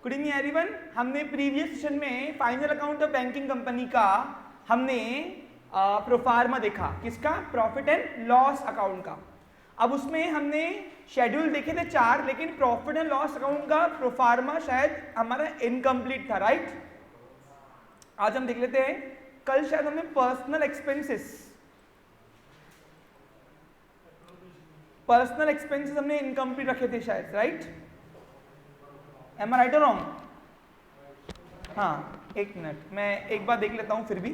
Good evening everyone. हमने previous session में final account of banking company का हमने प्रोफार्मा देखा, किसका? प्रॉफिट एंड लॉस अकाउंट का। अब उसमें हमने शेड्यूल देखे थे 4, लेकिन प्रॉफिट एंड लॉस अकाउंट का प्रोफार्मा शायद हमारा इनकम्प्लीट था, राइट? आज हम देख लेते हैं। कल शायद हमने पर्सनल एक्सपेंसेस हमने इनकम्प्लीट रखे थे शायद, राइट? एम आई राइट और रॉन्ग? हाँ, एक मिनट, मैं एक बार देख लेता हूं फिर भी।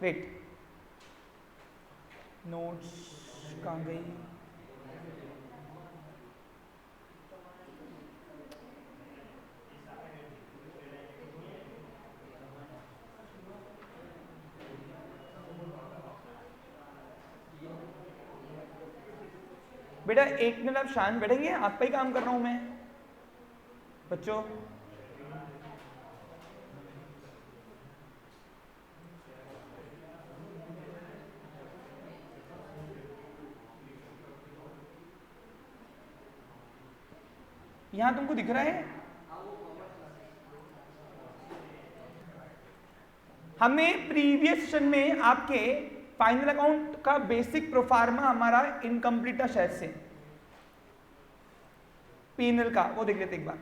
वेट, नोट्स कहाँ गई? बेटा एक मिनट आप शांत बैठेंगे, आप पे ही काम कर रहा हूं मैं बच्चों। यहां तुमको दिख रहा है? हमने प्रीवियस सेशन में आपके फाइनल अकाउंट का बेसिक प्रोफार्मा हमारा इनकम्प्लीट था शायद से, पीएनएल का, वो देख लेते एक बार।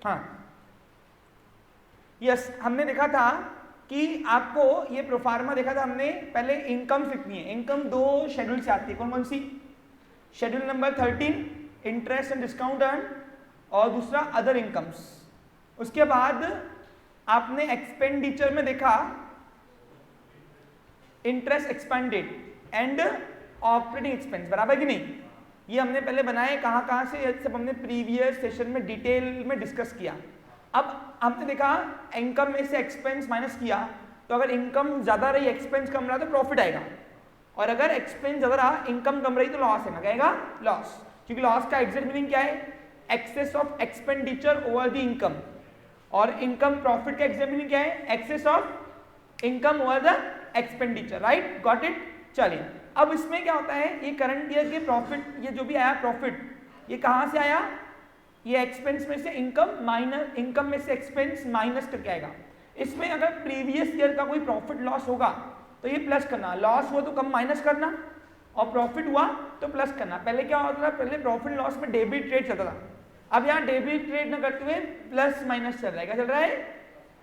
हाँ यस, हमने देखा था कि आपको ये प्रोफार्मा देखा था हमने। पहले इनकम लिखनी है। इनकम 2 शेड्यूल से आती है, कौन कौन सी? Schedule number 13 interest and discount earn, और दूसरा अदर इनकम्स। उसके बाद आपने एक्सपेंडिचर में देखा interest expanded and operating expense, बराबर कि नहीं? ये हमने पहले बनाए, कहां से, सब हमने प्रीवियस सेशन में डिटेल में डिस्कस किया। अब हमने देखा इनकम में से एक्सपेंस माइनस किया, तो अगर इनकम ज्यादा रही, एक्सपेंस कम रहा तो प्रॉफिट आएगा, और अगर एक्सपेंस ज्यादा रहा, इनकम कम रही तो लॉस आएगा। क्या आएगा? लॉस। क्योंकि लॉस का एग्जैक्ट मीनिंग क्या है? Excess of expenditure over the income. और इनकम प्रॉफिट का एग्जैक्ट मीनिंग क्या है? Excess of income over the expenditure, right? Got it? चलिए, अब इसमें क्या होता है, ये करंट ईयर के प्रॉफिट, ये जो भी आया प्रॉफिट, ये कहां से आया? ये एक्सपेंस में से इनकम माइनस, इनकम में से एक्सपेंस माइनस करके आएगा। इसमें अगर प्रीवियस ईयर का कोई प्रॉफिट लॉस होगा तो ये प्लस करना, लॉस हुआ तो कम माइनस करना, और प्रॉफिट हुआ तो प्लस करना। पहले क्या होता था? पहले प्रॉफिट लॉस में डेबिट ट्रेड चलता था, अब यहाँ डेबिट ट्रेड न करते हुए प्लस माइनस चल रहा है। क्या चल रहा है?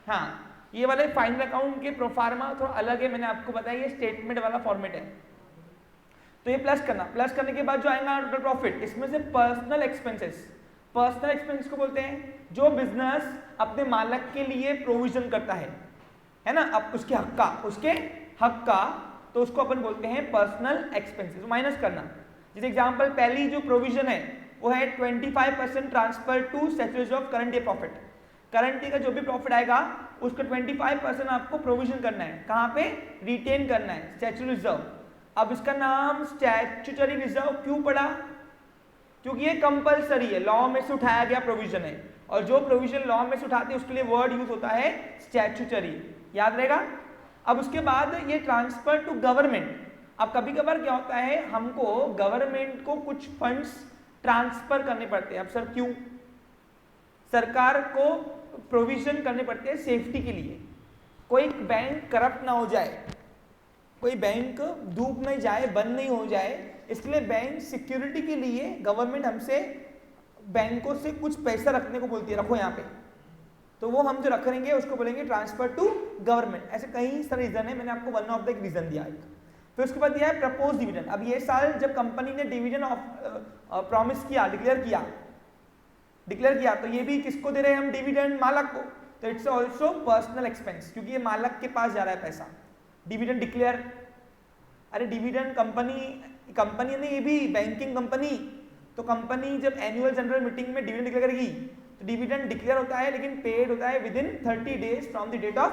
हाँ, ये वाले फाइनल अकाउंट के प्रोफार्मा थोड़ा अलग है, मैंने आपको बताया ये स्टेटमेंट वाला फॉर्मेट है। तो ये प्लस करना, प्लस करने के बाद जो आएगा टोटल प्रॉफिट, इसमें से पर्सनल एक्सपेंसेस, पर्सनल एक्सपेंस को बोलते हैं जो बिजनेस अपने मालिक के लिए प्रोविजन करता है ना, अब उसके हक का, तो उसको अपन बोलते हैं पर्सनल एक्सपेंसेस। माइनस करना, जैसे एग्जांपल पहली जो प्रोविजन है वो है 25% transfer to statutory of current year profit. Current year का जो भी प्रॉफिट आएगा उसका 25% आपको प्रोविजन करना है। कहां पे? रिटेन करना है, स्टैट्यूटरी रिजर्व। अब इसका नाम स्टैट्यूटरी रिजर्व क्यों पड़ा? क्योंकि ये कंपलसरी है, लॉ में से उठाया गया प्रोविजन है, और जो प्रोविजन लॉ में से उठाते हैं उसके लिए वर्ड यूज होता है स्टैट्यूटरी, याद रहेगा। अब उसके बाद ये ट्रांसफर टू गवर्नमेंट। अब कभी कभार क्या होता है, हमको गवर्नमेंट को कुछ फंड्स ट्रांसफर करने पड़ते हैं। अब सर क्यों? सरकार को प्रोविजन करने पड़ते हैं सेफ्टी के लिए, कोई बैंक करप्ट ना हो जाए, कोई बैंक डूब नहीं जाए, बंद नहीं हो जाए, इसलिए बैंक सिक्योरिटी के लिए गवर्नमेंट हमसे, बैंकों से कुछ पैसा रखने को बोलती है, रखो यहाँ पे, तो वो हम जो रखेंगे उसको बोलेंगे ट्रांसफर टू गवर्नमेंट। ऐसे कई सारे रीजन है, मैंने आपको वन ऑफ द एक रीजन दिया एक। फिर उसके बाद दिया है प्रपोज डिविडेंड। अब ये साल जब कंपनी ने डिविडेंड प्रॉमिस किया, डिक्लेयर किया, तो ये भी किसको दे रहे हैं हम? डिविडेंड मालिक को। तो इट्स ऑल्सो पर्सनल एक्सपेंस, क्योंकि ये मालिक के पास जा रहा है पैसा। डिविडेंड डिक्लेयर, अरे डिविडेंड कंपनी ने, ये भी बैंकिंग कंपनी, तो कंपनी जब एनुअल जनरल मीटिंग में डिविडेंड डिक्लेयर करेगी तो डिविडेंड डिक्लेयर होता है, लेकिन पेड होता है within 30 days from the date of.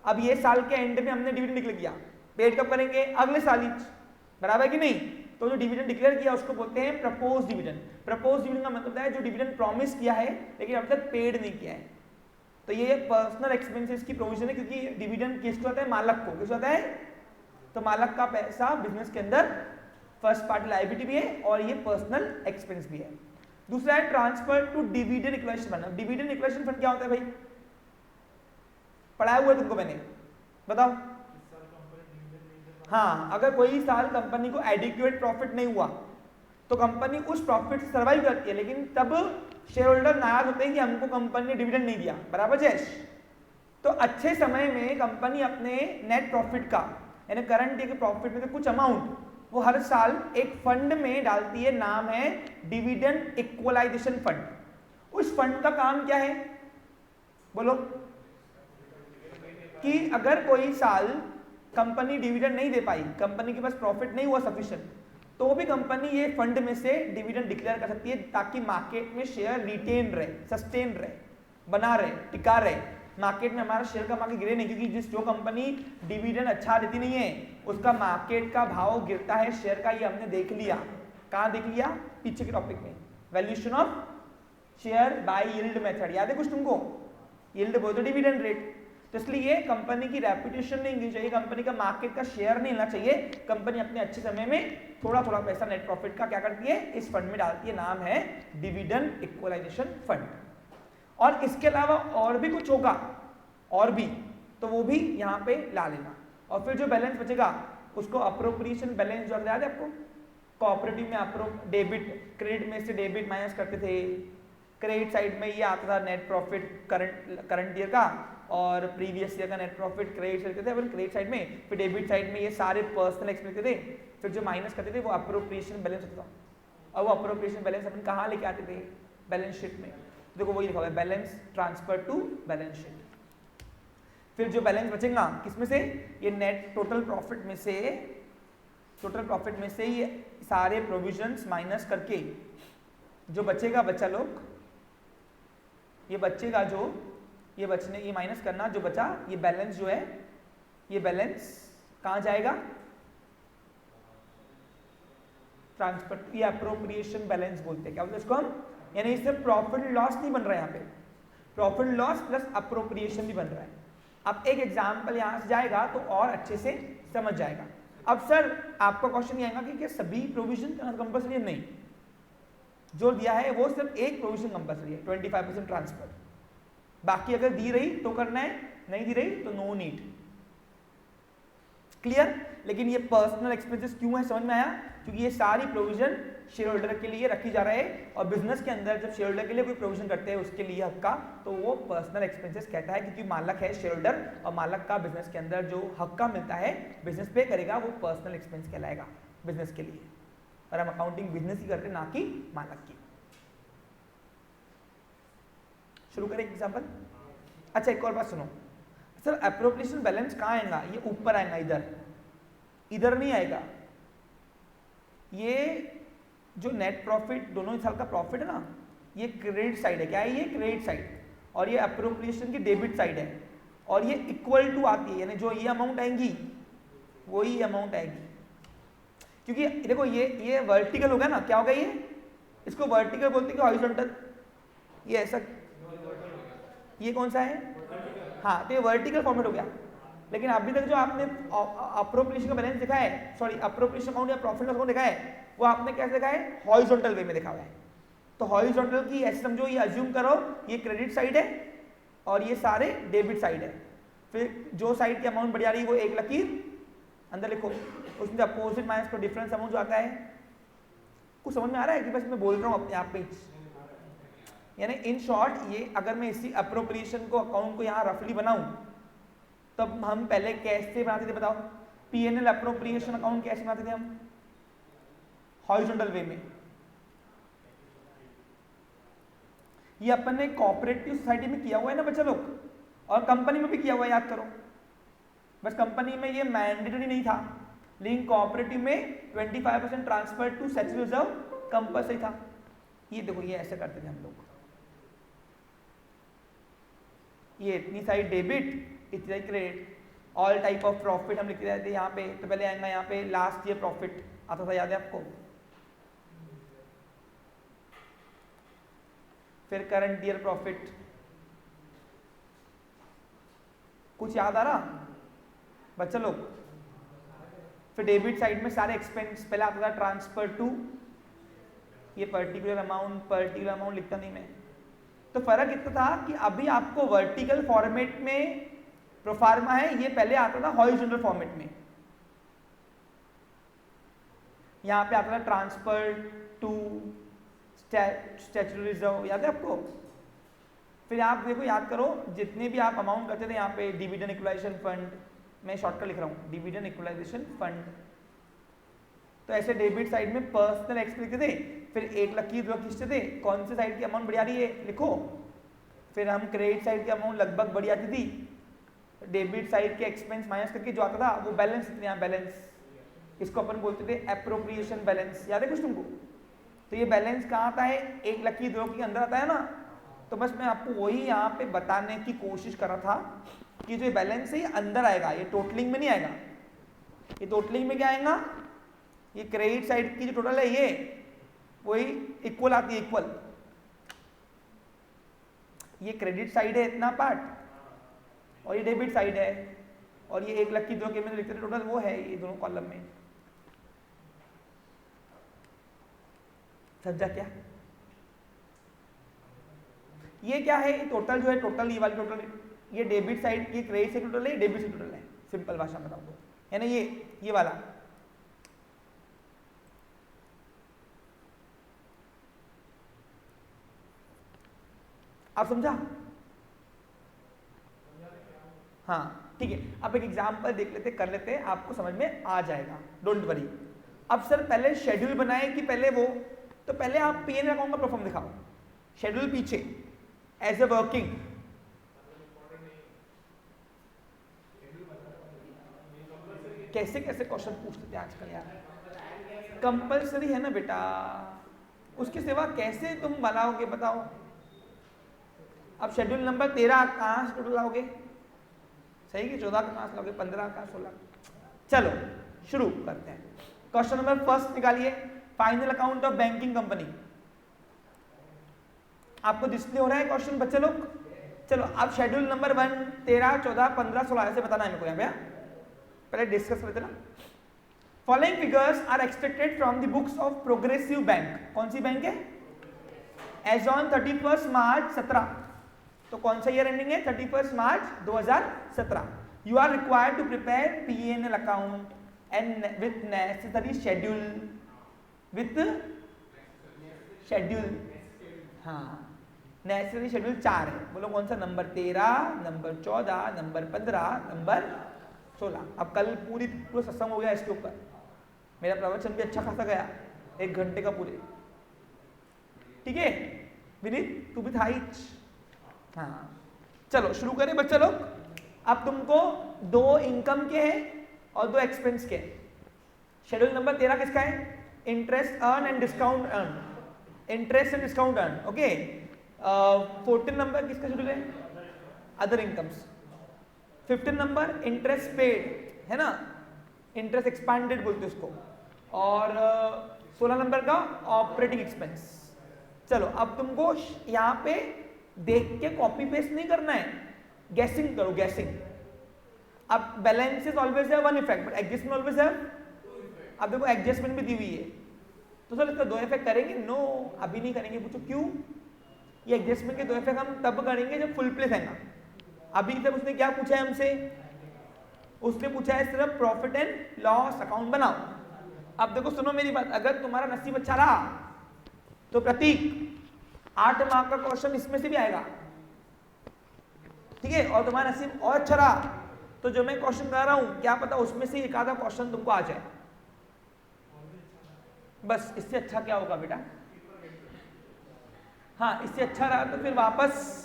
अब ये साल के एंड में हमने डिविडेंड डिक्लेयर किया, पेड कब करेंगे? अगले साल ही, बराबर कि नहीं? तो जो डिविडेंड डिक्लेयर किया उसको बोलते हैं प्रपोज डिविडेंड। प्रपोज डिविडेंड का मतलब है जो डिविडेंड प्रॉमिस किया है लेकिन अब तक पेड नहीं किया है। तो ये पर्सनल एक्सपेंसेस की प्रोविजन है, क्योंकि डिविडेंड किसको आता है? मालिक को। किसको आता है? तो मालिक का पैसा बिजनेस के अंदर फर्स्ट पार्टी लायबिलिटी भी है और ये पर्सनल एक्सपेंस भी है। दूसरा है transfer to dividend equation fund. Dividend equation fund क्या होता है भाई, पढ़ाया हुआ है तुमको मैंने, बताओ। हाँ, अगर कोई साल कंपनी को एडिक्वेट प्रॉफिट नहीं हुआ तो कंपनी उस प्रॉफिट से सर्वाइव करती है, लेकिन तब शेयर होल्डर नाराज होते हैं कि हमको कंपनी ने डिविडेंड नहीं दिया, बराबर जैश। तो अच्छे समय में कंपनी अपने नेट प्रॉफिट का यानी करंट ईयर के प्रॉफिट में से कुछ अमाउंट वो हर साल एक फंड में डालती है, नाम है डिविडेंड इक्वलाइजेशन फंड। उस फंड का काम क्या है बोलो, कि अगर कोई साल कंपनी डिविडेंड नहीं दे पाई, कंपनी के पास प्रॉफिट नहीं हुआ सफिशिएंट, तो भी कंपनी ये फंड में से डिविडेंड डिक्लेयर कर सकती है ताकि मार्केट में शेयर रिटेन रहे, सस्टेन रहे, बना रहे, टिका रहे, मार्केट में हमारा शेयर का मार्केट गिरे नहीं। क्योंकि जो कंपनी डिविडेंड अच्छा देती नहीं है उसका मार्केट का भाव गिरता है शेयर का, ये हमने देख लिया। कहाँ देख लिया, पीछे के टॉपिक में, valuation of share by yield method, याद है कुछ तुमको, यील्ड बोलते डिविडेंड रेट। तो इसलिए कंपनी की रेपुटेशन नहीं गिरनी चाहिए, कंपनी का मार्केट का शेयर नहीं लेना चाहिए। कंपनी अपने अच्छे समय में थोड़ा थोड़ा पैसा नेट प्रॉफिट का क्या करती है, इस फंड में डालती है, नाम है डिविडेंड इक्वलाइजेशन फंड। और इसके अलावा और भी कुछ होगा और भी, तो वो भी यहाँ पे ला लेना। और फिर जो बैलेंस बचेगा उसको अप्रोप्रिएशन बैलेंस, जो याद है आपको, कोऑपरेटिव में डेबिट, क्रेडिट में से डेबिट माइनस करते थे, क्रेडिट साइड में ये आता था नेट प्रॉफिट करंट ईयर का, और प्रीवियस ईयर का नेट प्रॉफिट क्रेडिट साइड करते थे, क्रेडिट साइड में, फिर डेबिट साइड में ये सारे पर्सनल एक्सपेंस करते थे, फिर जो माइनस करते थे वो अप्रोप्रिएशन बैलेंस होता था। और वो अप्रोप्रिएशन बैलेंस अपन कहाँ लेके आते थे, बैलेंस शीट में। देखो वही लिखा हुआ है, balance transfer to balance sheet. फिर जो बैलेंस बचेगा किसमें से, ये नेट टोटल प्रॉफिट में से, टोटल प्रॉफिट में से ये सारे प्रोविजंस माइनस करके जो बचेगा, बच्चा लोग ये बचेगा, जो ये बचने, ये माइनस करना जो बचा, ये बैलेंस जो है, ये बैलेंस कहाँ जाएगा, ट्रांसफर, ये अप्रोप्रिएशन बैलेंस बोलते हैं। क्या बोलते हैं इसको हम, यानी इससे प्रॉफिट लॉस नहीं बन रहा है, यहाँ पे प्रॉफिट लॉस प्लस अप्रोप्रिएशन भी बन रहा है। अब एक एग्जाम्पल यहाँ से जाएगा तो और अच्छे से समझ जाएगा। अब सर आपका क्वेश्चन ये आएगा कि क्या सभी प्रोविजन कंपल्सरी है, नहीं, जो दिया है वो सिर्फ एक प्रोविजन कंपल्सरी है, 25% ट्रांसफर, बाकी अगर दी रही तो करना है, नहीं दी रही तो नो नीड। क्लियर। लेकिन ये पर्सनल एक्सपेंसेस क्यों है, समझ में आया, क्योंकि ये सारी प्रोविजन शेयर होल्डर के लिए रखी जा रहा है, और बिजनेस के अंदर जब शेयर होल्डर के लिए कोई प्रोविजन करते हैं उसके लिए हक का, तो वो पर्सनल एक्सपेंसेस कहता है, क्योंकि मालक है शेयर होल्डर, और मालक का बिजनेस के अंदर जो हक का मिलता है, बिजनेस पे करेगा, वो पर्सनल एक्सपेंस कहलाएगा बिजनेस के लिए। और हम अकाउंटिंग बिजनेस ही करते, ना कि मालक की। शुरू करें एग्जाम्पल। अच्छा एक और बात सुनो सर, एप्रोप्रिएशन बैलेंस कहाँ आएगा, ये ऊपर आएगा, इधर, इधर नहीं आएगा। ये जो नेट प्रॉफिट, दोनों ही साल का प्रॉफिट है ना, ये क्रेडिट साइड है, क्या है ये, क्रेडिट साइड, और ये एप्रोप्रिएशन की डेबिट साइड है, और ये इक्वल टू आती है, यानी जो ये अमाउंट आएंगी वही अमाउंट आएगी। क्योंकि देखो ये वर्टिकल होगा ना, क्या होगा ये, इसको वर्टिकल बोलते हैं कि हॉरिजॉन्टल, ये ऐसा, ये कौन सा है, हाँ, तो ये वर्टिकल फॉर्मेट हो गया। लेकिन अभी तक जो आपने अप्रोप्रिएशन का बैलेंस देखा है, सॉरी अप्रोप्रिएशन अकाउंट या प्रॉफिट अकाउंट देखा है, वो आपने कैसे देखा है, हॉरिजॉन्टल वे में देखा हुआ है। तो हॉरिजॉन्टल की ऐसे समझो, ये अज्यूम करो ये क्रेडिट साइड है और ये सारे डेबिट साइड है, फिर जो साइड की अमाउंट बढ़ जा रही है वो एक लकीर अंदर लिखो, उसमें अपोजिट माइनस का डिफरेंस अमाउंट जो आता है। कुछ समझ में आ रहा है कि बस मैं बोल रहा हूँ अपने आप पे, यानी इन शॉर्ट ये अगर मैं इसी अप्रोप्रिएशन को अकाउंट को यहाँ रफली बनाऊं, तब हम पहले कैसे बनाते थे बताओ, पीएनएल अप्रोप्रिएशन अकाउंट कैसे बनाते थे हम, हॉरिजॉन्टल वे में। ये अपन ने कोऑपरेटिव सोसाइटी में किया हुआ है ना बच्चा लोग, और कंपनी में भी किया हुआ है, याद करो। बस कंपनी में ये मैंडेटरी नहीं था, लेकिन कोऑपरेटिव में 25% transfer to statutory reserve compulsory था। ये देखो ये ऐसे करते थे हम लोग, ये इतनी सारी डेबिट, इतनी सारी credit, all type of profit हम लिखते रहते थे यहाँ पे। तो पहले आएगा यहाँ पे लास्ट ईयर प्रॉफिट आता था, याद है आपको, फिर करंट ईयर प्रॉफिट। कुछ याद आ रहा बच्चा लोग, फिर डेबिट साइड में सारे एक्सपेंस, पहले आता था ट्रांसफर टू, ये पर्टिकुलर अमाउंट लिखता नहीं मैं। तो फर्क इतना था कि अभी आपको वर्टिकल फॉर्मेट में प्रोफार्मा है, ये पहले आता था हॉरिजॉन्टल फॉर्मेट में। यहां पे आता था ट्रांसफर टू स्टैट्यूटरी रिजर्व, याद है आपको? फिर आप देखो, याद करो, जितने भी आप अमाउंट करते थे यहाँ पे डिविडेंड इक्वलाइजेशन फंड, मैं शॉर्टकट लिख रहा हूँ, डिविडेंड इक्वलाइजेशन फंड। तो ऐसे डेबिट साइड में पर्सनल एक्सपेंस लिखते थे, फिर 1 लाख की 2 लाख खींचते थे, कौन से साइड की अमाउंट बढ़िया रही है लिखो। फिर हम क्रेडिट साइड की अमाउंट लगभग बढ़िया आती थी, डेबिट साइड के एक्सपेंस माइनस करके जो आता था वो बैलेंस, यहाँ बैलेंस, इसको अपन बोलते थे एप्रोप्रिएशन बैलेंस, याद है कुछ तुमको? तो ये बैलेंस कहाँ आता है? 1 लाख की 2 लाख के अंदर आता है ना। तो बस मैं आपको वही यहाँ पे बताने की कोशिश कर रहा था कि जो बैलेंस है ये अंदर आएगा, ये टोटलिंग में नहीं आएगा। ये टोटलिंग में क्या आएगा? ये क्रेडिट साइड की जो टोटल है ये वही इक्वल आती है, इक्वल। ये क्रेडिट साइड है इतना पार्ट, और ये डेबिट साइड है, और ये 1 लाख की 2 लाख में लिखते थे टोटल, वो है ये दोनों कॉलम में। समझा क्या? ये क्या है? टोटल जो है, टोटल ये वाली टोटल, ये डेबिट साइड की क्रेडिट से टोटल है, डेबिट से टोटल है, सिंपल भाषा में बताऊं है ना, ये वाला। आप समझा? हाँ ठीक है, अब एक एग्जांपल देख लेते, कर लेते हैं, आपको समझ में आ जाएगा, डोंट वरी। अब सर पहले शेड्यूल बनाए कि पहले वो? तो पहले आप पीएनएल अकाउंट का परफॉर्म दिखाओ, शेड्यूल पीछे एज ए वर्किंग। कैसे कैसे क्वेश्चन पूछते थे आजकल यार। कंपल्सरी है ना बेटा, उसके सिवा कैसे तुम बनाओगे बताओ? अब शेड्यूल नंबर 13 कहाँ से टोटल लाओगे? सही कि 14 कहाँ से लाओगे, 15 का 16? चलो शुरू करते हैं। क्वेश्चन नंबर फर्स्ट निकालिए, final account of banking company. आपको डिस्प्ले हो रहा है क्वेश्चन बच्चे लोग? चलो अब शेड्यूल नंबर 1, 13, 14, 15, 16 ऐसे बताना है मेरे को यहाँ पे। पहले डिस्कस करते ना। Following figures are expected from the books of progressive bank. कौन सी बैंक है? As on 31 March 17। तो कौन सा ईयर एंडिंग है? 31 March 2017। You are required to prepare PNL account and with necessary schedule, with schedule, हाँ नेसेसरी शेड्यूल 4 है। बोलो कौन सा? Number 13, number 14, number 15, number 16। अब कल पूरा सत्संग हो गया इसके ऊपर, मेरा प्रवचन भी अच्छा खासा गया, 1 घंटे का पूरे। ठीक है विनीत, तू भी था ही। हाँ चलो शुरू करें बच्चा लोग। अब तुमको 2 इनकम के हैं और 2 एक्सपेंस के हैं। शेड्यूल नंबर 13 किसका है? Interest earn and discount earn, interest and discount earn, okay. 14 number किसका शेड्यूल है? Other incomes. 15 number interest paid है ना, इंटरेस्ट एक्सपांडेड बोलते हैं उसको। और 16 नंबर का ऑपरेटिंग एक्सपेंस। चलो अब तुमको यहाँ पे देख के कॉपी पेस्ट नहीं करना है, गैसिंग करो, गैसिंग। अब बैलेंसेस ऑलवेज है 1 इफेक्ट, बट एडजस्टमेंट ऑलवेज है। अब देखो एडजस्टमेंट भी दी हुई है, तो सर इसका 2 इफेक्ट करेंगे? नो अभी नहीं करेंगे। पूछो क्यों? ये एडजस्टमेंट के 2 इफेक्ट हम तब करेंगे जब फुल प्लेस आएगा। अभी तक उसने क्या पूछा है हमसे? उसने पूछा है सिर्फ प्रॉफिट एंड लॉस अकाउंट बनाओ। अब देखो सुनो मेरी बात, अगर तुम्हारा नसीब अच्छा रहा तो प्रतीक 8 मार्क का क्वेश्चन इसमें से भी आएगा, ठीक है। और तुम्हारा नसीब और अच्छा रहा तो जो मैं क्वेश्चन कर रहा हूं क्या पता उसमें से एक आधा क्वेश्चन तुमको आ जाए। बस इससे अच्छा क्या होगा बेटा? हाँ इससे अच्छा रहा तो फिर वापस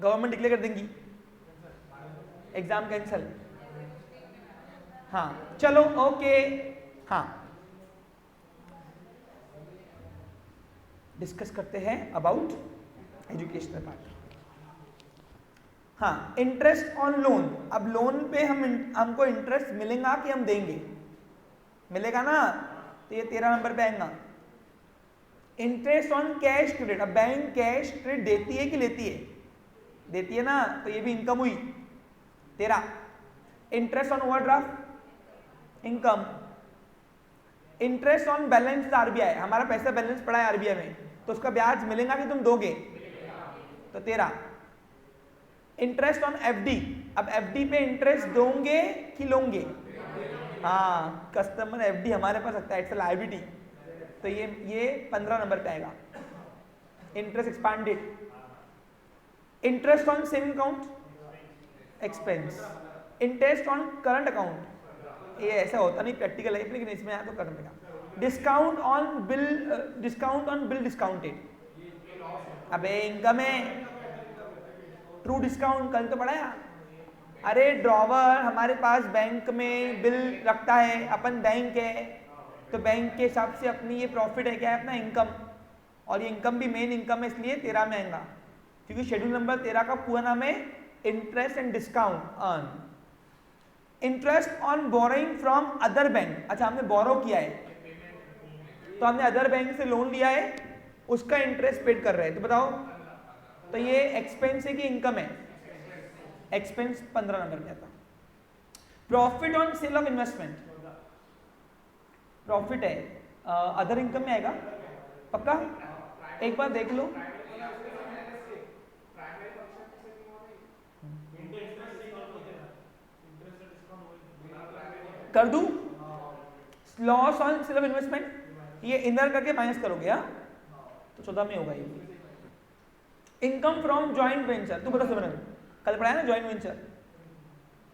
गवर्नमेंट डिक्लेयर कर देंगी, एग्जाम कैंसल। हाँ चलो ओके। हाँ डिस्कस करते हैं अबाउट एजुकेशनल पार्ट। हाँ इंटरेस्ट ऑन लोन। अब लोन पे हमको इंटरेस्ट मिलेगा कि हम देंगे? मिलेगा ना, तो ये 13 नंबर पे आएगा। Interest on cash credit. अब बैंक कैश क्रेडिट देती है कि लेती है? देती है ना, तो ये भी इनकम हुई 13। Interest on overdraft income, interest on balance RBI, हमारा पैसा बैलेंस पड़ा है आरबीआई में तो उसका ब्याज मिलेगा कि तुम दोगे, तो 13। इंटरेस्ट ऑन एफडी, अब एफडी पे इंटरेस्ट दोगे कि लोगे, हाँ कस्टमर एफडी हमारे पास रखता है, इट्स अ लायबिलिटी, तो ये 15 नंबर पे आएगा। Interest expanded, interest on saving account expense, interest on current account, ये ऐसा होता नहीं प्रैक्टिकल है लेकिन इसमें आया तो करना पड़ेगा। डिस्काउंट ऑन बिल डिस्काउंटेड, अबे इनकम है, ट्रू डिस्काउंट कल तो पढ़ाया। अरे ड्रॉवर हमारे पास बैंक में बिल रखता है, अपन बैंक है तो बैंक के हिसाब से अपनी ये प्रॉफिट है, क्या है अपना इनकम, और ये इनकम भी मेन इनकम है इसलिए 13 में आएगा, क्योंकि शेड्यूल नंबर 13 का पूरा नाम है interest and discount earn. Interest on borrowing from other bank, अच्छा हमने बोरो किया है तो हमने अदर बैंक से लोन लिया है, उसका इंटरेस्ट पेड कर रहे हैं, तो बताओ तो ये एक्सपेंस है कि इनकम है, एक्सपेंस 15 नंबर पे आता। Profit on sale of investment, profit है, अदर इनकम में आएगा पक्का, एक बार देख लो। कर दूं, loss on sale of investment, ये इनर करके माइनस करोगे, हाँ तो 14 में होगा ये। इनकम फ्रॉम जॉइंट वेंचर, तू बता सुमन, कल पढ़ाया ना जॉइंट वेंचर,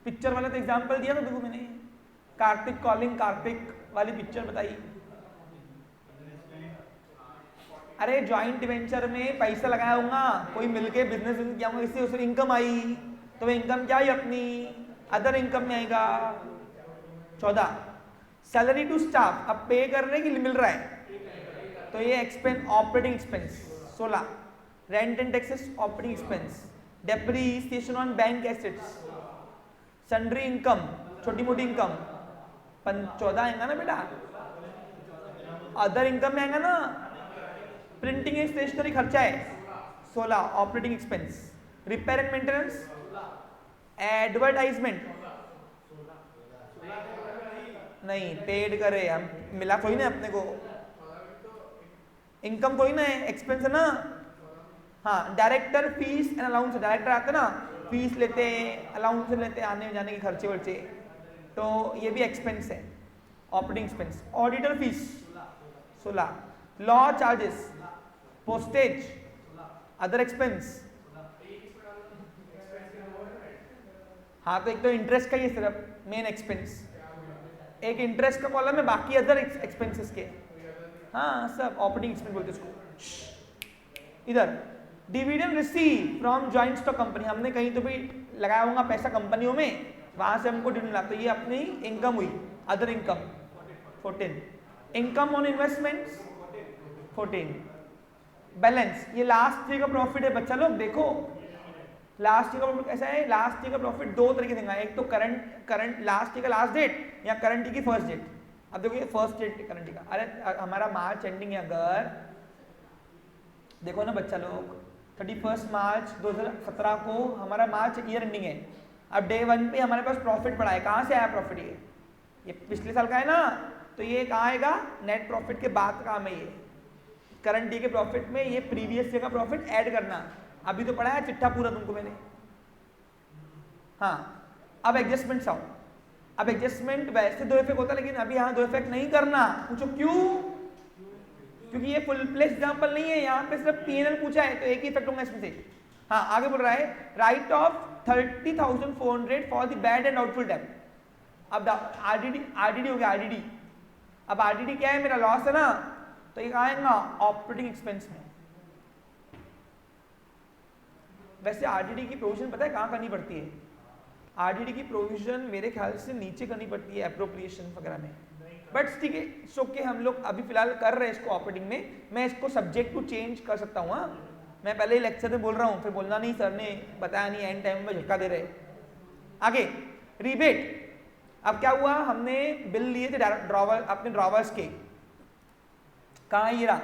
पिक्चर वाला तो एग्जांपल दिया था देखो मैंने, कार्तिक कॉलिंग कार्तिक वाली पिक्चर बताई। अरे जॉइंट वेंचर में पैसा लगाया होगा, कोई मिलके बिजनेस किया होगा, इससे उसमें इनकम आई, तो वह इनकम क्या आई अपनी अदर इनकम में आएगा। 14 सैलरी टू स्टाफ, अब पे कर रहे कि मिल रहा है, तो ये expense operating expense. 16 rent and taxes operating expense, depreciation on bank assets, sundry income छोटी मोटी इनकम 14 आएगा ना बेटा, अदर इनकम में आएगा ना, प्रिंटिंग एंड स्टेशनरी खर्चा है 16 operating expense, repair and maintenance, advertisement नहीं पेड करे, हम मिला कोई ना अपने को, इनकम कोई ना है, एक्सपेंस है ना। हाँ director fees and allowance, director आते ना फीस लेते हैं, अलाउंस लेते हैं, आने जाने के खर्चे वर्चे, तो ये भी एक्सपेंस है operating expense. Auditor fees 16, law charges, postage, other expense, हाँ तो एक तो इंटरेस्ट का ही सिर्फ मेन एक्सपेंस, एक इंटरेस्ट का कॉलम है, बाकी अदर एक्सपेंसेस के, हाँ सब ऑपरेटिंग एक्सपेंस बोलते इसको। इधर dividend receive from joint stock company, हमने कहीं तो भी लगाया होगा पैसा कंपनियों में, वहां से हमको डिविडेंड मिला, तो ये अपनी इनकम हुई other income. 14 income on investments 14 balance, ये लास्ट ईयर का प्रॉफिट है बच्चा लोग देखो, लास्ट ईयर का प्रॉफिट कैसा है, लास्ट ईयर का प्रॉफिट दो तरीके देगा, एक तो करंट लास्ट ईयर का लास्ट डेट या करंट ईयर की फर्स्ट डेट। अब देखो ये फर्स्ट डेट करंट ईयर का, अरे हमारा मार्च एंडिंग है, अगर देखो ना बच्चा लोग 31 मार्च 2017 को हमारा मार्च ईयर एंडिंग है, अब डे 1 पे हमारे पास प्रॉफिट पड़ा है, कहाँ से आया प्रॉफिट, ये पिछले साल का है ना, तो ये कहाँ आएगा नेट प्रॉफिट के बाद का है, ये करंट ईयर के प्रॉफिट में ये प्रीवियस ईयर का प्रॉफिट ऐड करना, अभी तो पढ़ा है चिट्ठा पूरा तुमको मैंने। हाँ अब एडजस्टमेंट आओ, अब एडजस्टमेंट वैसे दो इफेक्ट होता है लेकिन अभी यहाँ दो इफेक्ट नहीं करना, पूछो क्यों, क्योंकि ये फुल प्लेस एग्जांपल नहीं है, यहाँ पे सिर्फ पीएनएल पूछा है तो एक ही इफेक्ट होगा इसमें से। हाँ आगे बोल रहा है right of 30,400 for the bad and doubtful डेब्ट, अब आरडीडी हो गया आरडीडी, अब आरडीडी क्या है मेरा लॉस है ना, तो ये कहाँ आएगा ऑपरेटिंग एक्सपेंस में। वैसे आरडीडी की प्रोविजन पता है कहाँ करनी पड़ती है, आरडीडी की प्रोविजन मेरे ख्याल से नीचे करनी पड़ती है एप्रोप्रिएशन वगैरह में, बट ठीक है सो के हम लोग अभी फिलहाल कर रहे हैं इसको ऑपरेटिंग में, मैं इसको सब्जेक्ट टू चेंज कर सकता हूँ। हाँ मैं पहले ही लेक्चर में बोल रहा हूँ, फिर बोलना नहीं सर ने बताया नहीं, एंड टाइम में झटका दे रहे। आगे रिबेट, अब क्या हुआ, हमने बिल लिए थे ड्रॉवर अपने ड्रॉवर्स के, कहाँ ये रहा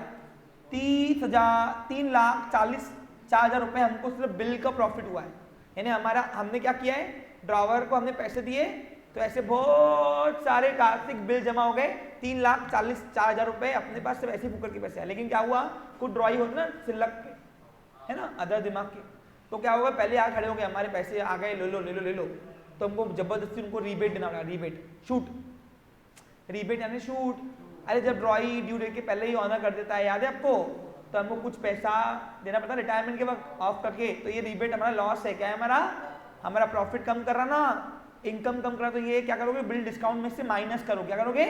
3,40,000 रुपए हमको सिर्फ बिल का प्रॉफिट हुआ है, यानी हमारा हमने क्या किया है ड्रॉवर को हमने पैसे दिए, तो ऐसे बहुत सारे कार्तिक बिल जमा हो गए, 3,40,000 रुपए अपने पास सिर्फ ऐसे फुकर के पैसे है। लेकिन क्या हुआ, कुछ ड्रॉई होते ना सिल्लक के, है ना, अदर दिमाग के, तो क्या होगा, पहले आ खड़े हो गए, हमारे पैसे आ गए, ले लो ले लो ले लो, तो हमको जबरदस्ती उनको रीबेट देना पड़ा, रीबेट शूट, रीबेट यानी शूट। अरे जब ड्रॉई ड्यू डेट के पहले ही ऑनर कर देता है, याद है आपको, तो हमको कुछ पैसा देना पड़ता है रिटायरमेंट के वक्त ऑफ करके, तो ये रीबेट हमारा लॉस है, क्या है हमारा प्रॉफिट कम कर रहा ना, इनकम कम करा, तो ये क्या करोगे, बिल डिस्काउंट में से माइनस करो, क्या करोगे,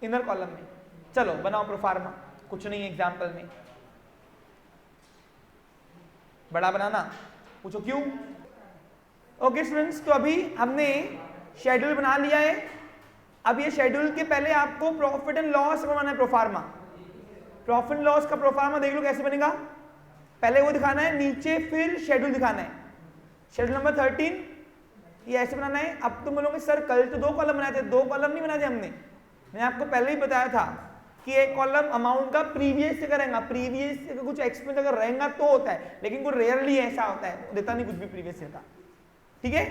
इनर कॉलम में। चलो बनाओ प्रोफार्मा, कुछ नहीं एग्जाम्पल में, बड़ा बनाना, पूछो क्यों। ओके स्टूडेंट्स, तो अभी हमने शेड्यूल बना लिया है। अब ये शेड्यूल के पहले आपको प्रॉफिट एंड लॉस बनाना है, प्रोफार्मा। प्रॉफिट एंड लॉस का प्रोफार्मा देख लो कैसे बनेगा, पहले वो दिखाना है नीचे, फिर शेड्यूल दिखाना है। शेड्यूल नंबर 13 ये ऐसे बनाना है। अब तुम बोलोगे सर कल तो 2 कॉलम बनाए थे, 2 कॉलम नहीं बनाए थे हमने, मैंने आपको पहले ही बताया था कि एक कॉलम अमाउंट का प्रीवियस से करेगा, प्रीवियस से कुछ एक्सपेंस अगर रहेगा तो होता है, लेकिन कोई रेयरली ऐसा होता है, देता नहीं कुछ भी प्रीवियस से का, ठीक है।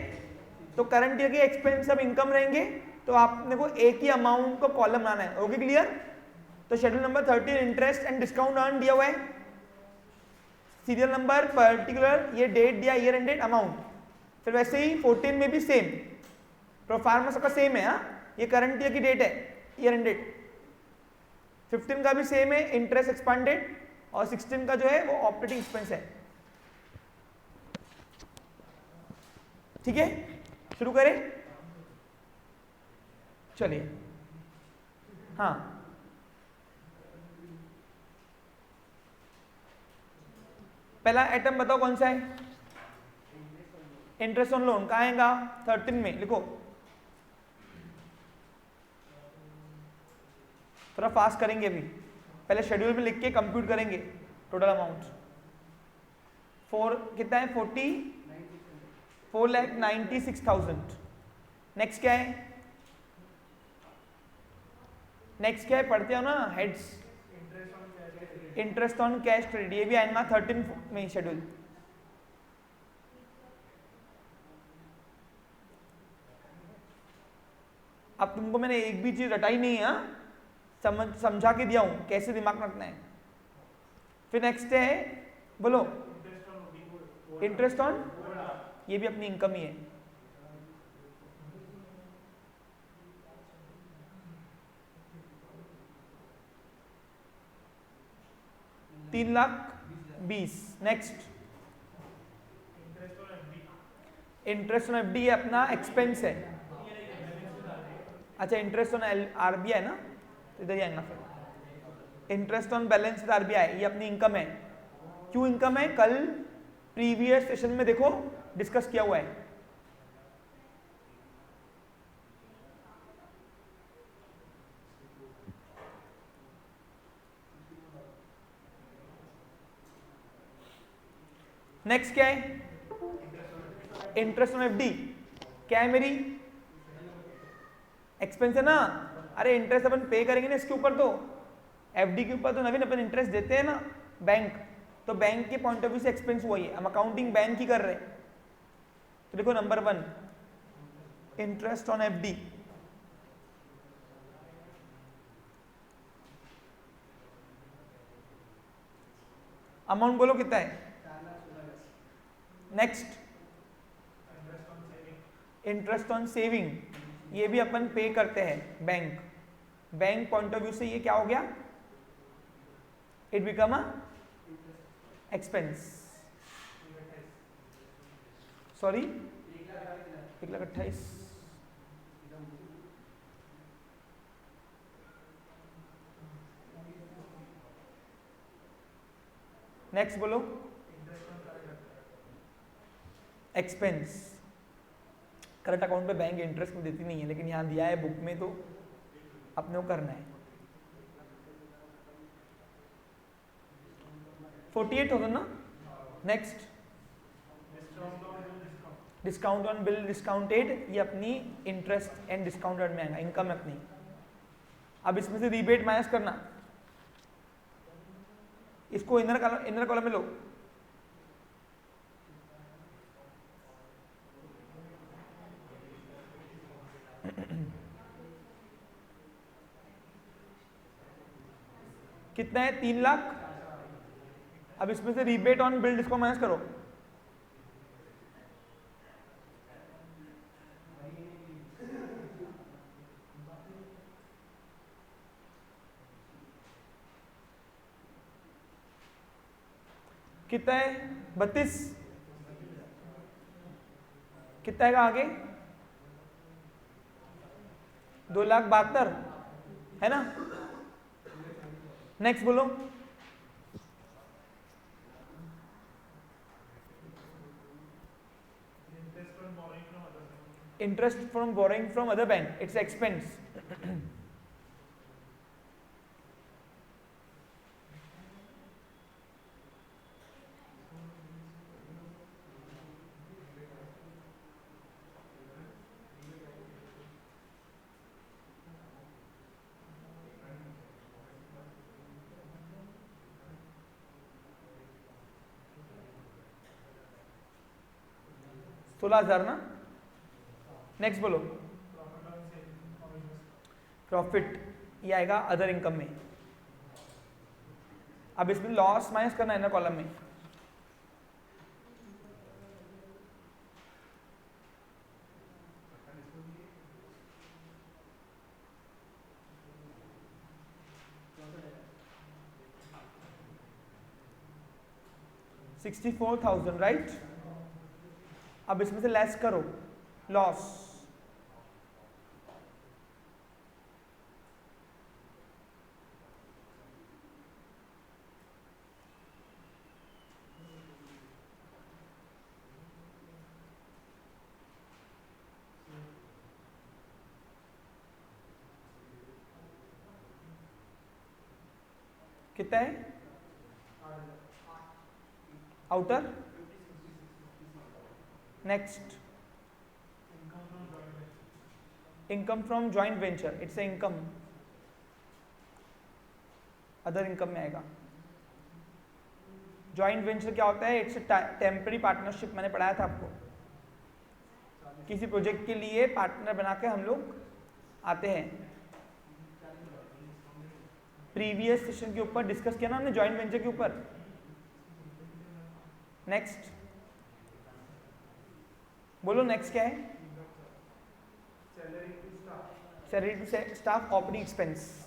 तो करंट ईयर के एक्सपेंस सब इनकम रहेंगे, तो आपने को एक ही अमाउंट को कॉलम बनाना है। Okay clear. तो schedule number 13 interest and discount earn दिया हुआ है, सीरियल नंबर पर्टिकुलर, ये डेट दिया, ईयर एंड डेट, अमाउंट। फिर वैसे ही 14 में भी सेम, प्रोफार्मा सबका सेम है, ये करंट ईयर की डेट है, ईयर एंड डेट। 15 का भी सेम है, इंटरेस्ट एक्सपांडेड, और 16 का जो है वो ऑपरेटिंग एक्सपेंस है, ठीक है। शुरू करें, चलिए। हाँ पहला आइटम बताओ कौन सा है, इंटरेस्ट ऑन लोन, कहाँ आएगा, 13 में लिखो, थोड़ा फास्ट करेंगे अभी, पहले शेड्यूल में लिख के कंप्यूट करेंगे टोटल अमाउंट। 4 कितना है, 4,96,000। नेक्स्ट क्या है, नेक्स्ट क्या है, पढ़ते हो ना heads, interest on cash credit, ये भी आएगा 13 में शेड्यूल। अब तुमको मैंने एक भी चीज रटाई नहीं है, समझा के दिया हूं कैसे दिमाग में रखना है। फिर नेक्स्ट है, बोलो, इंटरेस्ट ऑन, ये भी अपनी इनकम ही है। $3,20,000। नेक्स्ट, इंटरेस्ट ऑन एफडी, अपना एक्सपेंस है। अच्छा इंटरेस्ट ऑन आरबीआई ना, तो इधर ही आएगा। फिर interest on balance with RBI, ये अपनी इनकम है। क्यों इनकम है, कल प्रीवियस सेशन में देखो डिस्कस किया हुआ है। नेक्स्ट क्या है, इंटरेस्ट ऑन एफडी, क्या है मेरी एक्सपेंस है ना। अरे इंटरेस्ट अपन पे करेंगे ना इसके ऊपर, तो एफडी के ऊपर तो नवीन अपन इंटरेस्ट देते हैं ना बैंक, तो बैंक के पॉइंट ऑफ व्यू से एक्सपेंस हुआ ही है, हम अकाउंटिंग बैंक ही कर रहे हैं। तो देखो number 1 interest on FD, amount बोलो कितना है। नेक्स्ट इंटरेस्ट ऑन सेविंग, ये भी अपन पे करते हैं bank, bank point of view से ये क्या हो गया, it become a expense. Sorry 1,28,000। Next बोलो, एक्सपेंस। करंट अकाउंट पे बैंक इंटरेस्ट में देती नहीं है, लेकिन यहां दिया है बुक में, तो अपने को करना है। 48,000 ना। Next discount on bill discounted, ये अपनी इंटरेस्ट एंड डिस्काउंट में आएगा, इनकम है अपनी। अब इसमें से रिबेट माइनस करना, इसको इनर कॉलम में लो। कितना है? 3 लाख। अब इसमें से रीबेट ऑन बिल्ड इसको माइनस करो। कितना है? 32। कितना आएगा आगे? 2,72,000 है ना। नेक्स्ट बोलो। Interest from borrowing from other bank, it's expense. $16,000 ना। नेक्स्ट बोलो। प्रॉफिट ये आएगा अदर इनकम में। अब इसमें लॉस माइनस करना है ना कॉलम में। $64,000 राइट। अब इसमें से लेस करो लॉस। कितना है? Outer. Next income from joint venture, it's a income, other income में आएगा। जॉइंट वेंचर क्या होता है? इट्स टेम्पररी पार्टनरशिप, मैंने पढ़ाया था आपको। किसी प्रोजेक्ट के लिए पार्टनर बना के हम लोग आते हैं। प्रीवियस सेशन के ऊपर डिस्कस किया ना हमने जॉइंट वेंचर के ऊपर। नेक्स्ट बोलो, नेक्स्ट क्या है? Salary to staff operating expense.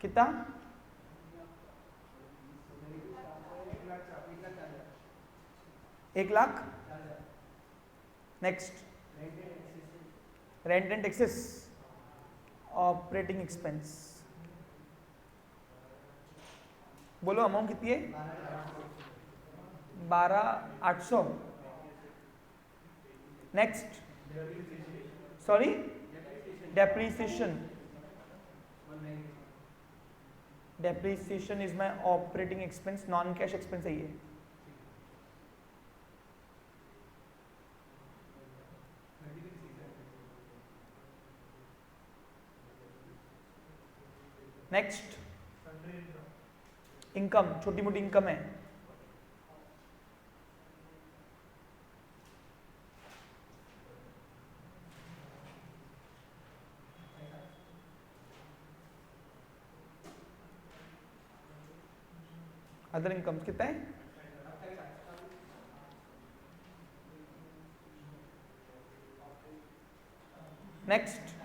कितना? 1,00,000। Next rent and taxes operating expense. बोलो अमाउंट कितनी है? 12,800। Next sorry depreciation. Depreciation is my operating expense, non cash expense है ये। नेक्स्ट इनकम, छोटी मोटी इनकम है। अदर इनकम कितना है? Next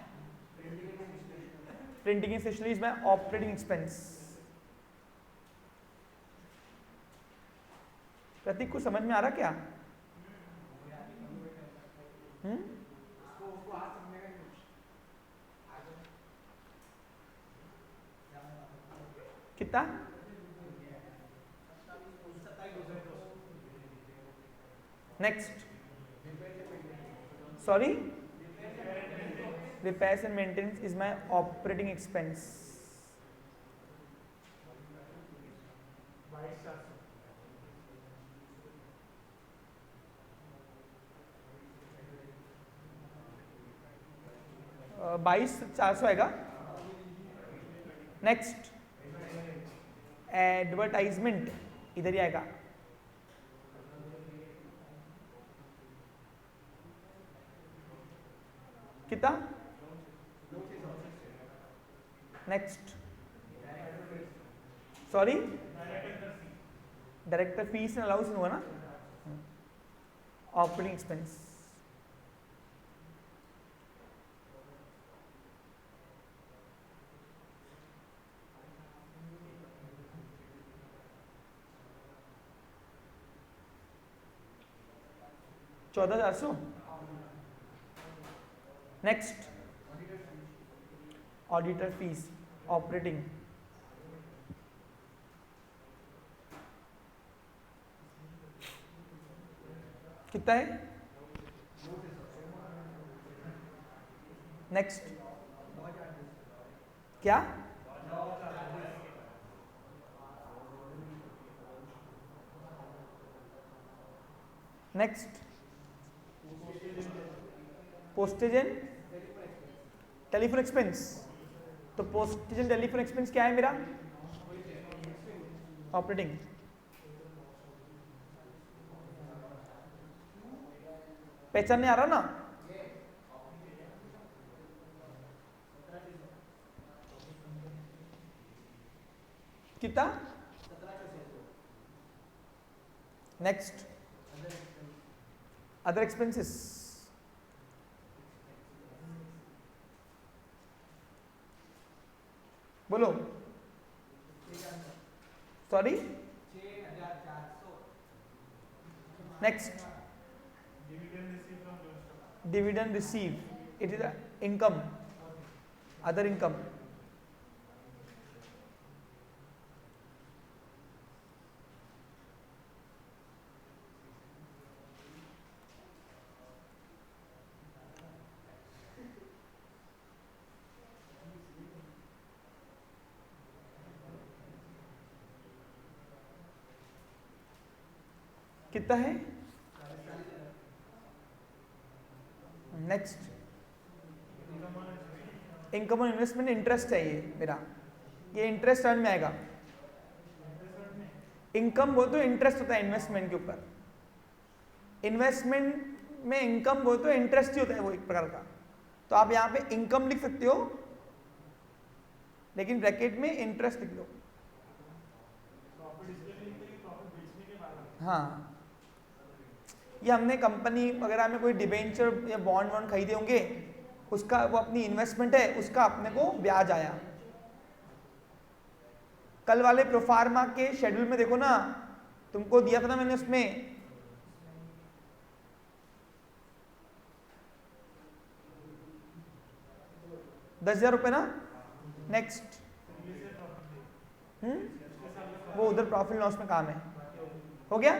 printing and stationery is my operating expense. Prateek को समझ में आ रहा क्या? कितना? Next sorry repairs and maintenance is my operating expense. uh, 22,400 आएगा। नेक्स्ट एडवर्टाइजमेंट इधर ही आएगा। कितना? Next, sorry, director fees and allowance हुआ ना, operating expense. $14,400। Next, auditor fees operating, कितना है? नेक्स्ट, क्या? Next, postage and telephone expense. तो पोस्टेज एंड टेलीफोन एक्सपेंस क्या है मेरा? ऑपरेटिंग। पहचान नहीं आ रहा ना? कितना? नेक्स्ट, अदर एक्सपेंसेस, बोलो, sorry, next, dividend receive, it is income, other income. कितना है? नेक्स्ट, इनकम और इन्वेस्टमेंट, इंटरेस्ट है ये मेरा, ये इंटरेस्ट अर्न में आएगा। इनकम बोल तो इंटरेस्ट होता है इन्वेस्टमेंट के ऊपर, इन्वेस्टमेंट में इनकम बोल तो इंटरेस्ट ही होता है वो एक प्रकार का। तो आप यहाँ पे इनकम लिख सकते हो, लेकिन ब्रैकेट में इंटरेस्ट लिख लो। हाँ, ये हमने कंपनी वगैरह में कोई डिबेंचर या बॉन्ड वॉन्ड खरीदे होंगे, उसका वो अपनी इन्वेस्टमेंट है, उसका अपने को ब्याज आया। कल वाले प्रोफार्मा के शेड्यूल में देखो ना, तुमको दिया था ना मैंने उसमें, ₹10,000 ना। नेक्स्ट, वो उधर प्रॉफिट लॉस में काम है, हो गया।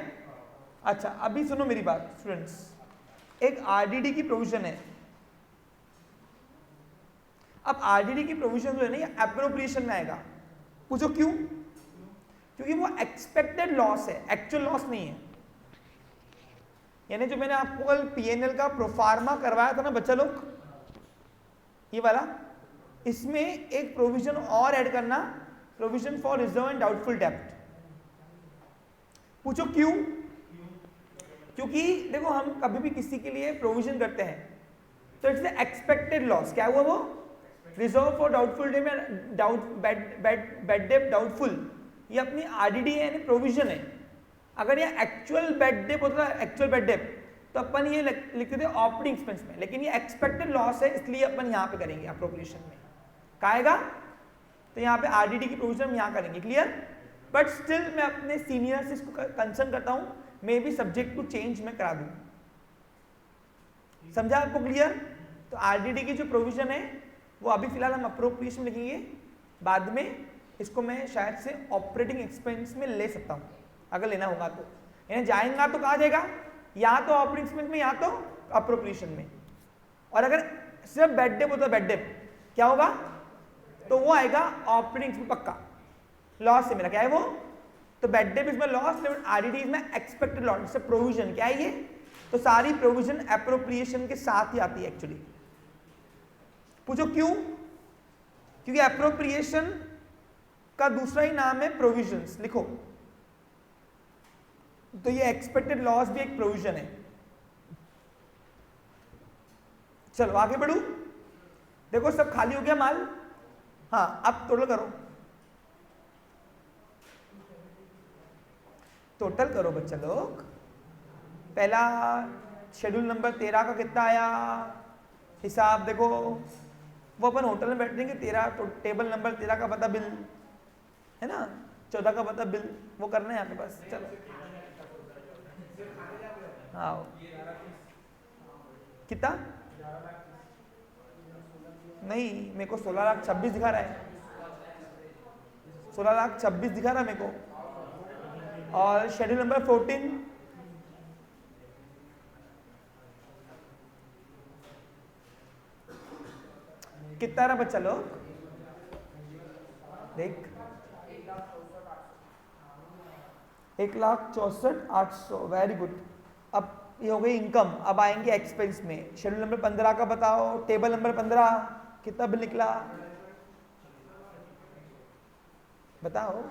अच्छा, अभी सुनो मेरी बात स्टूडेंट्स, एक आरडीडी की प्रोविजन है। अब आरडीडी की प्रोविजन जो है ना, ये एप्रोप्रिएशन में आएगा। पूछो क्यों? क्योंकि वो एक्सपेक्टेड लॉस है, एक्चुअल लॉस नहीं है। यानी जो मैंने आपको कल पीएनएल का प्रोफार्मा करवाया था ना बच्चा लोग, ये वाला, इसमें एक प्रोविजन और ऐड करना, provision for reserve and doubtful डेब्ट। पूछो क्यों? क्योंकि देखो, हम कभी भी किसी के लिए प्रोविजन करते हैं तो इट्स एक्सपेक्टेड लॉस। क्या हुआ वो? रिजर्व फॉर डाउटफुल डेब्ट, बैड डेब्ट डाउटफुल, ये अपनी आरडीडी है, यानी प्रोविजन है। अगर ये एक्चुअल बैड डेब्ट होता है, एक्चुअल बैड डेब्ट, तो अपन ये लिखते थे ऑपरेटिंग एक्सपेंस में, लेकिन ये एक्सपेक्टेड लॉस है, इसलिए अपन यहाँ पे करेंगे अप्रोप्रिएशन में। क्या आएगा? तो यहाँ पे आरडीडी की प्रोविजन हम यहाँ करेंगे। क्लियर? बट स्टिल मैं अपने सीनियर से इसको कंसर्न करता हूँ, may be subject to change मैं करा दूँ। समझा आपको? क्लियर? तो आरडीडी की जो प्रोविजन है वो अभी फिलहाल हम अप्रोप्रिएशन में लिखेंगे, बाद में इसको मैं शायद से ऑपरेटिंग एक्सपेंस में ले सकता हूँ अगर लेना होगा तो। यानी जाएगा तो कहाँ जाएगा? या तो ऑपरेटिंग एक्सपेंस में या तो अप्रोप्रिएशन में। और अगर सिर्फ बैड डेब्ट होता है, बैड डेब्ट क्या होगा? तो वो आएगा ऑपरेटिंग एक्सपेंस पक्का। लॉस है मेरा, क्या है वो? तो बैड डेब्ट इसमें लॉस, लेकिन आरडीडी इसमें एक्सपेक्टेड लॉस, इससे प्रोविजन। क्या है ये? तो सारी प्रोविजन एप्रोप्रिएशन के साथ ही आती है एक्चुअली। पूछो क्यों? क्योंकि एप्रोप्रिएशन का दूसरा ही नाम है प्रोविजंस। लिखो, तो ये एक्सपेक्टेड लॉस भी एक प्रोविजन है। चलो आगे बढ़ू, देखो सब खाली हो गया माल। हाँ अब टोटल करो, टोटल करो बच्चा लोग। पहला शेड्यूल नंबर 13 का कितना आया हिसाब देखो, वो अपन होटल में बैठेंगे 13 तो टेबल नंबर 13 का पता बिल है ना, 14 का पता बिल वो करना है यहाँ पे बस। चलो हाँ कितना, नहीं मेरे को 16,26,000 दिखा रहा है, 16,26,000 दिखा रहा है मेरे को। और शेड्यूल नंबर 14 कितना रहा बच्चा लोग, देख 1,64,800, वेरी गुड। अब ये हो गई इनकम, अब आएंगे एक्सपेंस में। शेड्यूल नंबर 15 का बताओ, टेबल नंबर 15 कितना बिल निकला बताओ।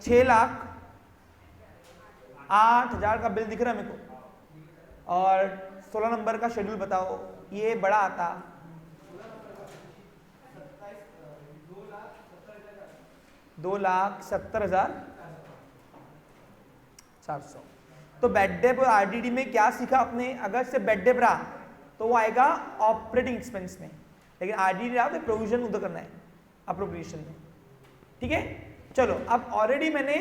6,08,000 का बिल दिख रहा है मेरे को। और 16 नंबर का शेड्यूल बताओ, ये बड़ा आता 2,70,400। तो बेड डेप और आरडीडी में क्या सीखा आपने, अगर से बेड डेप रहा तो वो आएगा ऑपरेटिंग एक्सपेंस में, लेकिन आरडीडी रहा तो प्रोविजन उधर करना है अप्रोप्रिएशन में, ठीक है। चलो अब ऑलरेडी मैंने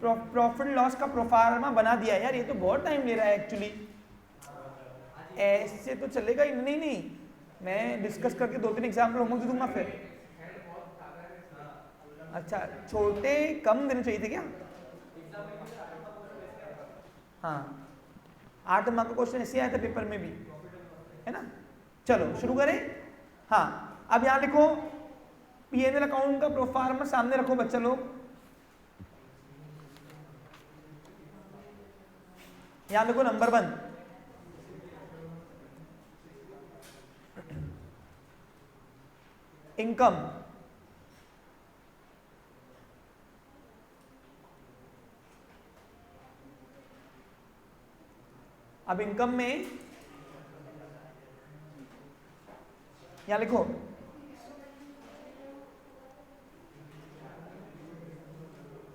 प्रॉफिट लॉस का प्रोफार्मा बना दिया यार, ये तो बहुत टाइम ले रहा है एक्चुअली, ऐसे तो चलेगा ही नहीं। नहीं मैं डिस्कस करके 2-3 एग्जाम्पल होमवर्क दे दूंगा फिर। अच्छा छोटे कम देने चाहिए थे क्या, हाँ 8 मार्क का क्वेश्चन ऐसे आया था पेपर में भी है ना। चलो शुरू करें। हाँ अब यहाँ लिखो पीएनएल अकाउंट का प्रोफार्मा सामने रखो बच्चा लोग, यहाँ लिखो नंबर 1 इनकम, अब इनकम में यहां लिखो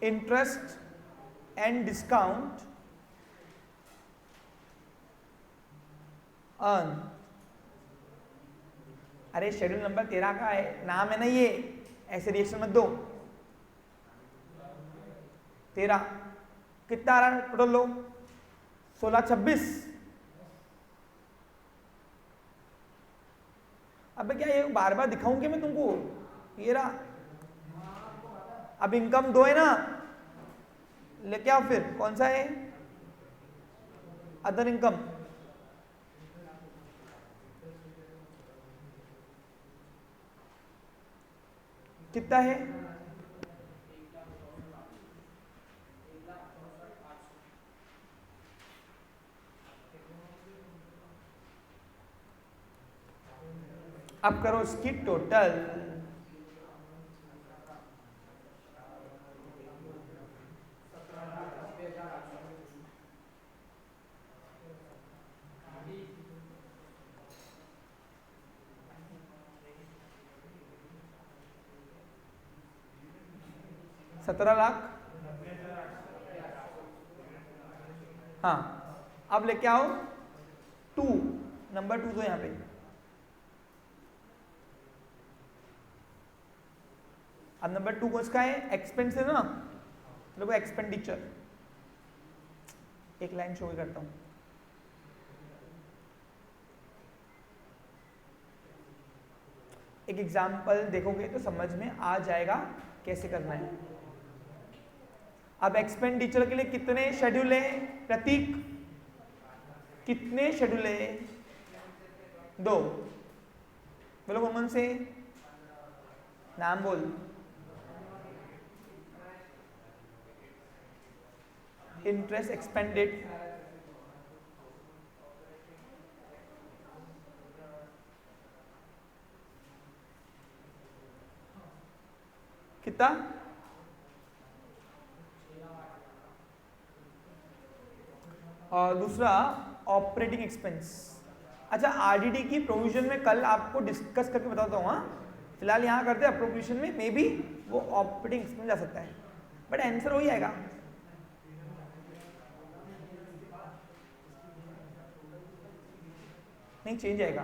इंटरेस्ट एंड डिस्काउंट अर्न। अरे शेड्यूल नंबर 13 का है नाम है ना ये, ऐसे रिएक्शन मत दो। 13 कितना आ रहा है टोटल लो, 16,26। अब क्या ये बार बार दिखाऊं क्या मैं तुमको, ये रहा। अब इनकम 2 है ना, लेके आओ फिर कौन सा है, अदर इनकम। कितना है, अब करो इसकी टोटल। ₹17,00,000। हाँ अब लेके आओ 2, नंबर 2 तो यहाँ पे। अब नंबर 2 किसका है, एक्सपेंस है ना, देखो एक्सपेंडिचर। एक लाइन शो करता हूं, एक एग्जाम्पल देखोगे तो समझ में आ जाएगा कैसे करना है। अब एक्सपेंडिचर के लिए कितने शेड्यूल है प्रतीक, कितने शेड्यूल है, 2। बोलो कौन से, नाम बोल। इंटरेस्ट एक्सपेंडेड, कितना, और दूसरा ऑपरेटिंग एक्सपेंस। अच्छा, आरडीडी की प्रोविजन में कल आपको डिस्कस करके बताता हूँ। फिलहाल यहाँ करते हैं अप्रोप्रिएशन में, मे बी वो ऑपरेटिंग एक्सपेंस जा सकता है, बट आंसर वही आएगा। नहीं चेंज आएगा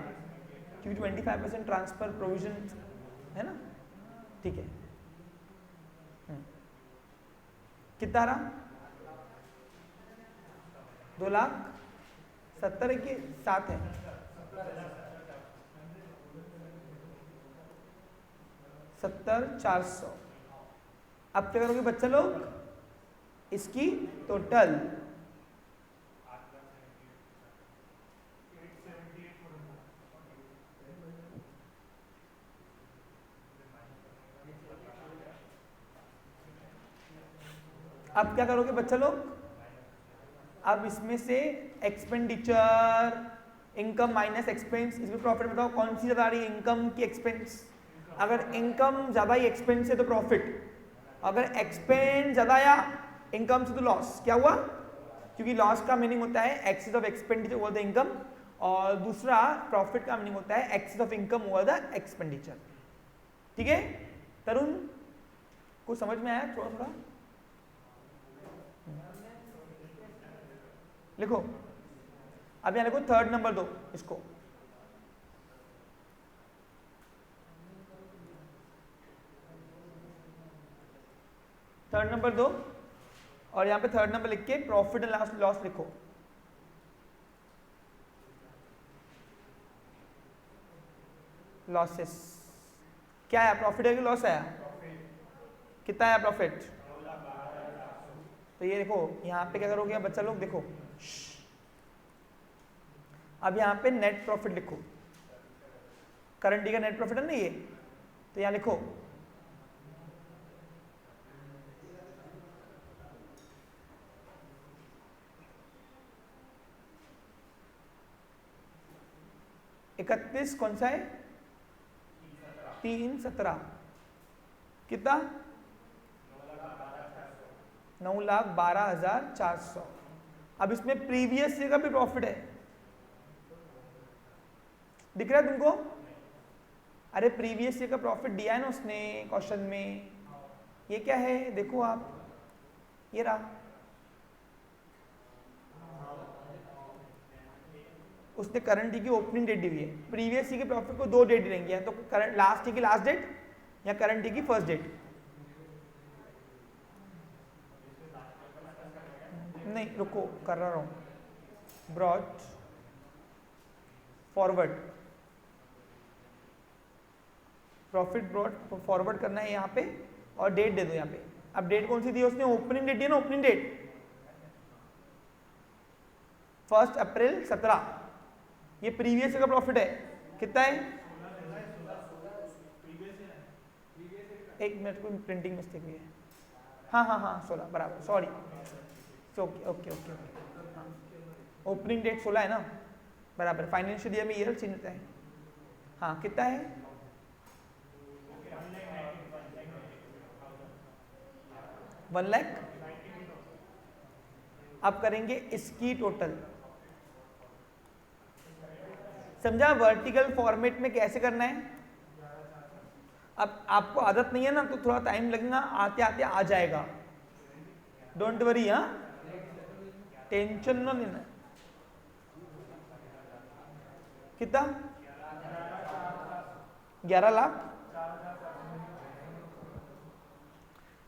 क्योंकि 25% ट्रांसफर प्रोविजन है ना। ठीक है, कितना रहा? 2,70,000 के 7 है। 70,400। अब क्या करोगे बच्चा लोग? इसकी टोटल अब क्या करोगे बच्चा लोग? अब इसमें से एक्सपेंडिचर, इनकम माइनस एक्सपेंस, इसमें प्रॉफिट बताओ कौन सी ज्यादा आ रही है, इनकम की एक्सपेंस? अगर इनकम ज्यादा ही एक्सपेंस है तो प्रॉफिट, अगर एक्सपेंस ज्यादा आया इनकम से तो लॉस। क्या हुआ? क्योंकि लॉस का मीनिंग होता है excess of expenditure over the income, और दूसरा प्रॉफिट का मीनिंग होता है excess of income over the expenditure. ठीक है तरुण, कुछ समझ में आया? थोड़ा थोड़ा लिखो। अब यहां लिखो थर्ड नंबर दो इसको। थर्ड नंबर दो और यहां पे थर्ड नंबर लिख के प्रॉफिट एंड लॉस लिखो। लॉसेस क्या है? प्रॉफिट है कि लॉस आया? कितना आया प्रॉफिट? तो ये देखो यहां पे क्या करोगे बच्चा लोग, देखो अब यहां पे नेट प्रॉफिट लिखो। करंट का नेट प्रॉफिट है ना ये, तो यहां लिखो इकतीस, कौन सा है? 3,17 कितना? 9,12,400। अब इसमें प्रीवियस ईयर का भी प्रॉफिट है, दिख रहा है तुमको? अरे प्रीवियस ईयर का प्रॉफिट दिया है ना उसने क्वेश्चन में। ये क्या है देखो आप, ये रहा, उसने करंट ईयर की ओपनिंग डेट दी हुई है। प्रीवियस ईयर के प्रॉफिट को दो डेट देंगे, तो करंट लास्ट ईयर की लास्ट डेट या करंट ईयर की फर्स्ट डेट। नहीं रुको, कर रहा हूं। Brought forward, profit brought forward करना है यहाँ पे, और डेट दे दो यहाँ पे। अब डेट कौन सी दी है उसने? ओपनिंग डेट दी है ना, ओपनिंग डेट 1 अप्रैल 17। ये प्रीवियस का प्रॉफिट है, कितना है? एक मिनट, को प्रिंटिंग मिस्टेक हुई है। हाँ हाँ हाँ 16 बराबर, sorry. Okay okay okay okay, हाँ ओपनिंग डेट 16 है ना, बराबर। फाइनेंशियल ईयर में ईयर चिन्हता है। हाँ कितना है? 1 लाख। अब करेंगे इसकी टोटल, समझा? वर्टिकल फॉर्मेट में कैसे करना है। अब आपको आदत नहीं है ना, तो थोड़ा टाइम लगेगा, आते आते आ जाएगा। डोंट वरी, हाँ टेंशन ना लेना। कितना? 11 लाख।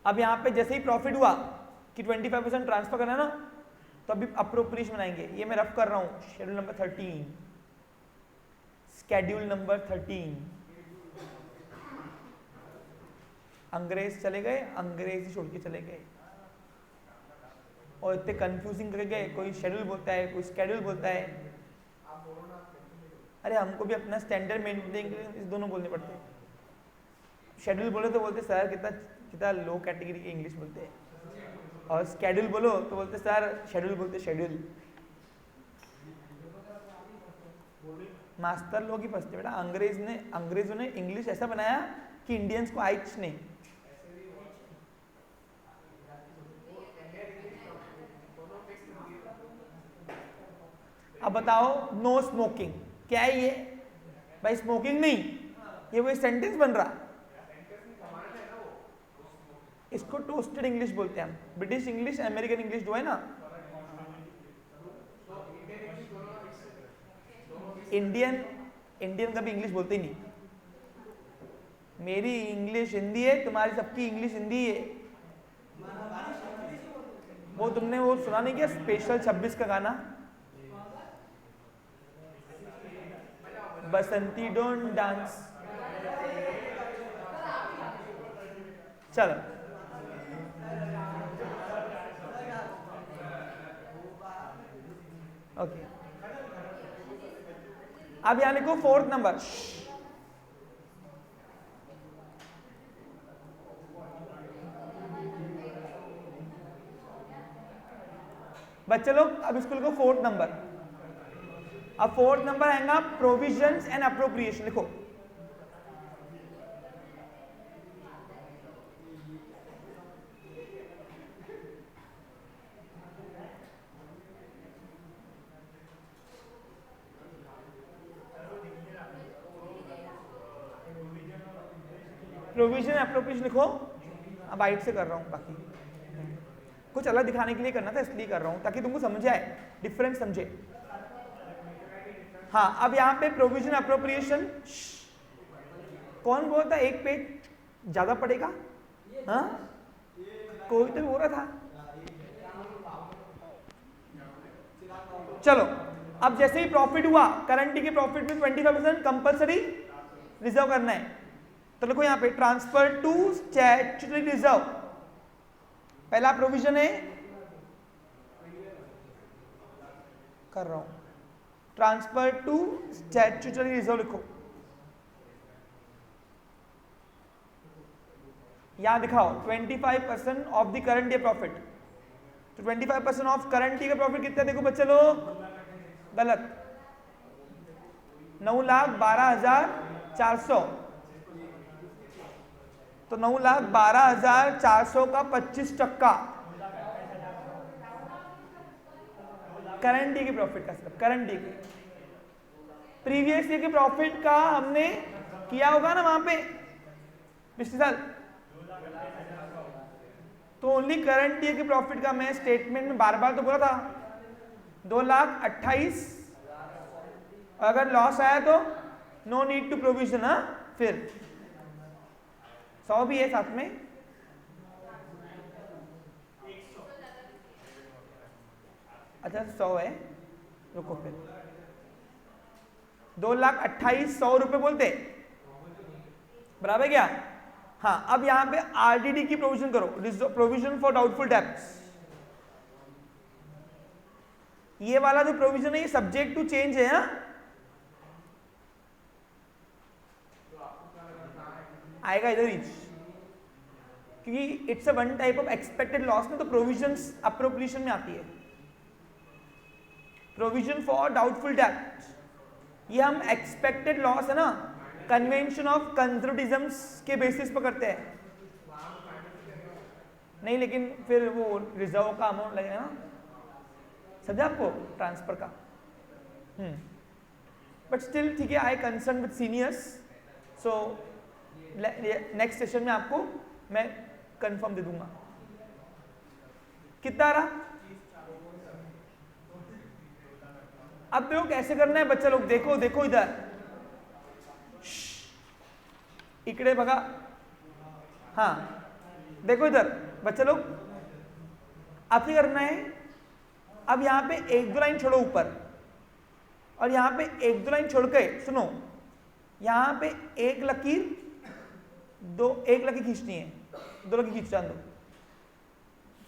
अब यहां पे जैसे ही प्रॉफिट हुआ कि 25% ट्रांसफर करना है ना, तो अभी अप्रोप्रिएशन बनाएंगे। ये मैं रफ कर रहा हूं, शेड्यूल नंबर 13, स्केड्यूल नंबर 13। अंग्रेज चले गए, अंग्रेजी छोड़ के चले गए, और इतने कंफ्यूजिंग कर गए। कोई शेड्यूल बोलता है, कोई स्केड्यूल बोलता है। अरे हमको भी अपना स्टैंडर्ड मेंटेन दोनों बोलने पड़ते हैं। शेड्यूल बोले तो बोलते सर कितना कितना लो कैटेगरी की इंग्लिश बोलते हैं, और स्केड्यूल बोलो तो बोलते सर शेड्यूल बोलते, शेड्यूल। मास्टर लोग ही फंसते बेटा। अंग्रेजों ने इंग्लिश ऐसा बनाया कि इंडियंस को आइच नहीं। बताओ, नो स्मोकिंग, क्या है ये भाई? स्मोकिंग नहीं, ये वो सेंटेंस बन रहा। इसको टोस्टेड इंग्लिश बोलते हैं हम, ब्रिटिश इंग्लिश, अमेरिकन इंग्लिश जो है ना। इंडियन कभी इंग्लिश बोलते ही नहीं। मेरी इंग्लिश हिंदी है, तुम्हारी सबकी इंग्लिश हिंदी है। वो तुमने वो सुना नहीं क्या स्पेशल 26 का गाना, बसंती डोंट डांस। चलो ओके, अब यहां लिखो 4th नंबर। बच्चे लोग अब इसको लिखो 4th नंबर। अब 4th नंबर आएगा प्रोविजंस एंड अप्रोप्रिएशन। लिखो प्रोविजन अप्रोप्रिएशन लिखो। अब हाइट से कर रहा हूं, बाकी कुछ अलग दिखाने के लिए करना था इसलिए कर रहा हूं ताकि तुमको समझ आए, डिफरेंस समझे। हाँ, अब यहां पे प्रोविजन अप्रोप्रिएशन कौन बोलता है? एक पेज ज्यादा पड़ेगा? हाँ, कोई तो बोल रहा था। चलो, अब जैसे ही प्रॉफिट हुआ, करंट के प्रॉफिट में 25% कंपल्सरी रिजर्व करना है। तो लिखो यहां पे ट्रांसफर टू स्टैट्यूटरी रिजर्व। पहला प्रोविजन है, कर रहा हूं, ट्रांसफर टू स्टैट्यूटरी रिजर्व। लिखो यहां दिखाओ 25% of the current year profit. तो 25% ऑफ करंट ईयर प्रॉफिट कितना? देखो बच्चे लोग, गलत, 9,12,400। तो 9,12,400 का 25% करंट ईयर के प्रॉफिट का, सिर्फ करंट ईयर के। प्रीवियस ईयर के प्रॉफिट का हमने किया होगा ना वहां पे पिछले साल, तो ओनली करंट ईयर के प्रॉफिट का मैं स्टेटमेंट में बार बार तो बोला था 2,28,000। अगर लॉस आया तो नो नीड टू प्रोविजन। हाँ, फिर 100 भी है साथ में। अच्छा 100 है, रुको फिर 2,28,100 रुपए बोलते, बराबर क्या? हाँ, अब यहां पे आरडीडी की प्रोविजन करो, प्रोविजन फॉर डाउटफुल डेब्ट्स। ये वाला जो प्रोविजन है ये सब्जेक्ट टू चेंज है। हाँ, आएगा इधर ही, क्योंकि it's a one type of expected loss ना, तो प्रोविजंस अप्रोप्रिएशन में आती है। प्रोविजन फॉर डाउटफुल डेब्ट, ये हम एक्सपेक्टेड लॉस है ना, कन्वेंशन ऑफ कंजर्वेटिज्म के बेसिस पर करते हैं। नहीं, लेकिन फिर वो रिजर्व का अमाउंट लगेगा ना, समझा आपको, ट्रांसफर का। बट स्टिल ठीक है, I concern with seniors, so next session में आपको मैं कंफर्म दे दूंगा। कितना रहा? अब देखो कैसे करना है बच्चा लोग, देखो देखो इधर, इकडे बघा। हाँ, देखो इधर बच्चा लोग, अब क्या करना है? अब यहां पे 1-2 लाइन छोड़ो ऊपर, और यहां पे 1-2 लाइन छोड़ के सुनो, यहां पे एक लकीर खींचनी है, 2 लकीर खींच दो।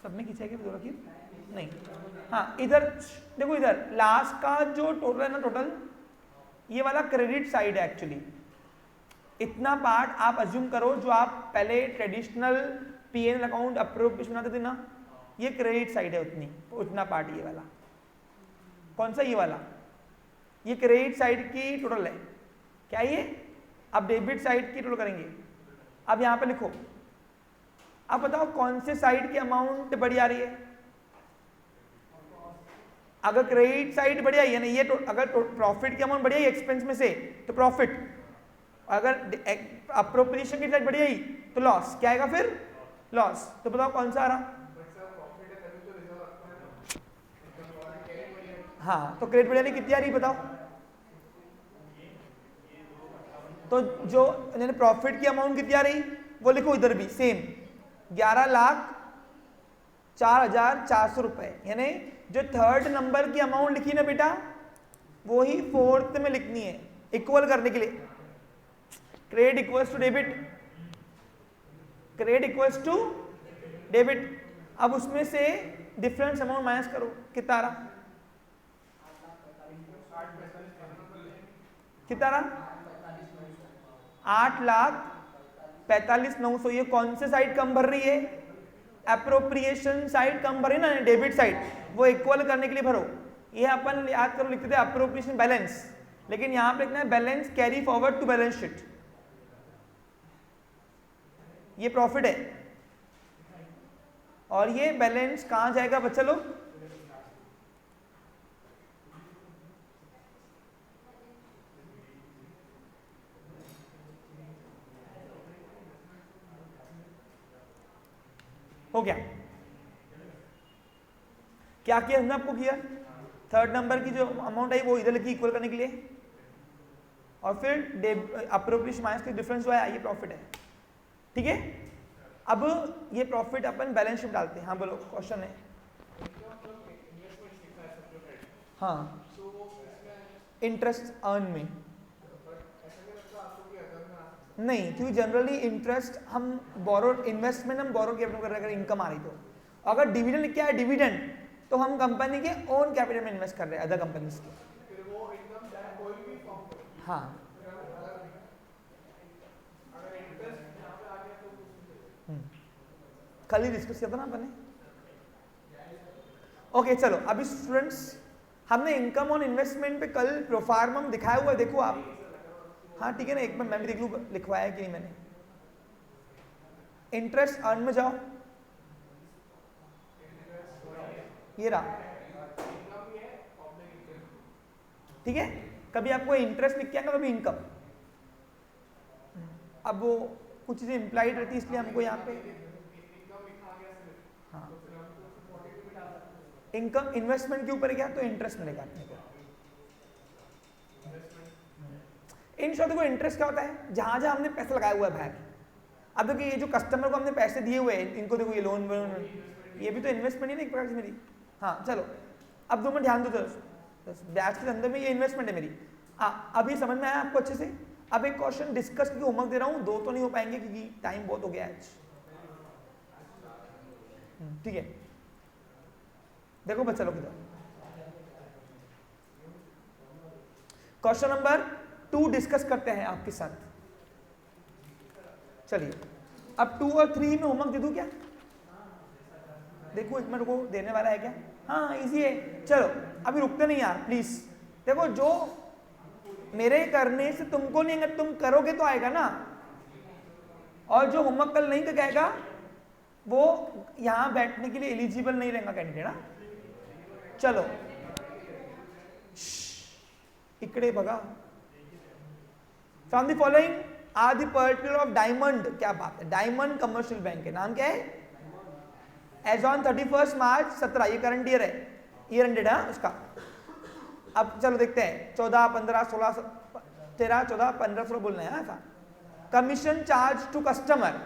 सब में खींचेगी 2 लकीर? नहीं। हाँ, इधर देखो, इधर लास्ट का जो टोटल है ना, टोटल ये वाला क्रेडिट साइड है एक्चुअली। इतना पार्ट आप अज्यूम करो जो आप पहले ट्रेडिशनल पीएनएल अकाउंट अप्रोप्रिएशन बनाते थे ना, ये क्रेडिट साइड है, उतना पार्ट ये वाला। कौन सा? ये वाला, ये क्रेडिट साइड की टोटल है। क्या ये? अब डेबिट साइड की टोटल करेंगे। अब यहां पे लिखो, अब बताओ कौन से साइड की अमाउंट बड़ी आ रही है? अगर क्रेडिट साइड बढ़िया यानी ये अगर प्रॉफिट की अमाउंट बढ़िया एक्सपेंस में से तो प्रॉफिट, अगर अप्रोप्रिएशन की साइड बढ़िया ही तो लॉस, क्या आएगा फिर? लॉस। तो बताओ कौन सा आ रहा? हाँ, तो क्रेडिट बढ़िया नहीं कितनी आ रही बताओ? तो जो प्रॉफिट की अमाउंट कितनी आ रही वो लिखो इधर भी सेम, 11,04,400 रुपए। यानी जो थर्ड नंबर की अमाउंट लिखी ना बेटा वो ही फोर्थ में लिखनी है इक्वल करने के लिए। Credit equals to debit, credit equals to debit. अब उसमें से डिफरेंस अमाउंट माइनस करो, कितना रहा? कितना रहा? 8,45,900। ये कौन से साइड कम भर रही है? अप्रोप्रिएशन साइड कम भर रही ना, डेबिट साइड, वो इक्वल करने के लिए भरो। ये अपन याद करो लिखते थे अप्रोप्रिएशन बैलेंस, लेकिन यहां पे लिखना है balance carry forward to balance sheet. ये प्रॉफिट है और ये बैलेंस कहां जाएगा बच्चा लोग? हो गया? क्या किया हमने आपको किया? थर्ड नंबर की जो अमाउंट आई वो इधर लिखी इक्वल करने के लिए, और फिर अप्रोप्रिएशन माइनस के डिफरेंस जो है ये प्रॉफिट है। ठीक है, अब ये प्रॉफिट अपन बैलेंस शीट डालते हैं। हाँ बोलो, क्वेश्चन है। हाँ, इंटरेस्ट अर्न में नहीं, क्योंकि जनरली इंटरेस्ट हम बोरो, इन्वेस्टमेंट हम बोरो कैपिटल कर रहे हैं अगर इनकम आ रही तो। अगर डिविडेंड क्या है? डिविडेंड तो हम कंपनी के ओन कैपिटल में इन्वेस्ट कर रहे हैं अदर कंपनीज के। हाँ, कल ही डिस्कस किया था ना अपने। ओके चलो, अभी स्टूडेंट्स हमने इनकम ऑन इन्वेस्टमेंट पे कल प्रोफार्मम दिखाया हुआ है, देखो आप। हाँ ठीक है ना, एक बार मैं भी देख लूँ लिखवाया है कि नहीं मैंने। इंटरेस्ट अर्न में जाओ, ये रहा। ठीक है, कभी आपको इंटरेस्ट लिख के आएगा, कभी इनकम। अब वो कुछ चीजें इंप्लाइड रहती है इसलिए हमको यहाँ पे हाँ इनकम इन्वेस्टमेंट के ऊपर गया तो इंटरेस्ट मिलेगा अपने को। इन शॉर्ट देखो इंटरेस्ट क्या होता है? जहां जहां हमने पैसा लगाया हुआ है भाई। अब देखिए ये जो कस्टमर को हमने पैसे दिए हुए हैं, इनको देखो ये लोन, ये भी तो इन्वेस्टमेंट ही ना एक प्रकार से मेरी। हाँ चलो, अब 2 मिनट ध्यान दो, ब्याज के धंधे में ये इन्वेस्टमेंट है मेरी। अभी समझ में आया आपको अच्छे से? अब एक क्वेश्चन डिस्कस करके होमवर्क दे रहा हूँ, 2 तो नहीं हो पाएंगे क्योंकि टाइम बहुत हो गया आज। ठीक है, देखो बच्चा लोग इधर क्वेश्चन नंबर 2 डिस्कस करते हैं आपके साथ। चलिए, अब 2 और 3 में होमवर्क दे दूं क्या? देखो इसमें रुको, देने वाला है क्या? हाँ इजी है। चलो अभी रुकते नहीं यार प्लीज। देखो जो मेरे करने से तुमको नहीं, अगर तुम करोगे तो आएगा ना, और जो होमवर्क कल नहीं करेगा वो यहां बैठने के लिए एलिजिबल नहीं रहेगा कैंडिडेट। ना चलो इकडे बघा। From the following are the particular of diamond, क्या बात है, डायमंड कमर्शियल बैंक है, नाम क्या है? एज ऑन 31 मार्च 17, ये करंट ईयर है, ईयर एंडेड है उसका। अब चलो देखते हैं 14, 15, 16, 13, 14, 15, 16 बोलना है ऐसा। कमीशन चार्ज टू कस्टमर,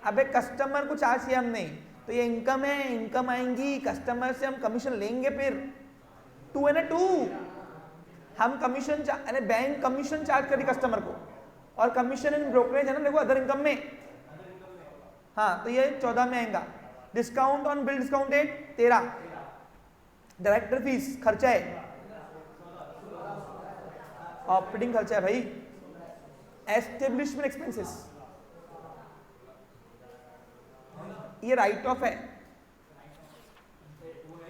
अब एक कस्टमर को चार्ज किया हमने तो ये इनकम है, इनकम आएंगी, कस्टमर से हम कमीशन लेंगे, फिर 2 है ना 2, हम कमीशन अरे बैंक कमीशन चार्ज करी कस्टमर को, और कमीशन इन ब्रोकरेज है ना, देखो अदर इनकम में। हाँ तो ये 14 में आएगा। Discount on bill discount date 13, director fees खर्चा है, ऑपरेटिंग खर्चा है भाई, एस्टेब्लिशमेंट एक्सपेंसेस ये राइट ऑफ है,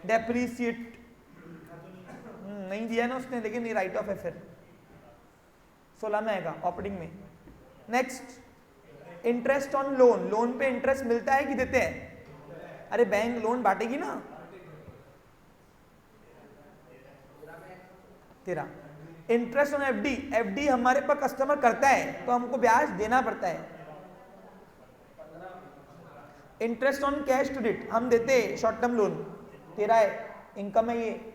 डेप्रीशिएट नहीं दिया ना उसने, लेकिन ये राइट ऑफ है, फिर 16 में आएगा ऑपरेटिंग में। Next interest on loan, loan पे इंटरेस्ट मिलता है कि देते हैं? अरे बैंक लोन बांटेगी ना, 13। इंटरेस्ट ऑन एफडी, एफडी हमारे पास कस्टमर करता है तो हमको ब्याज देना पड़ता है। इंटरेस्ट ऑन कैश क्रेडिट हम देते हैं, शॉर्ट टर्म लोन 13 है, इनकम है ये।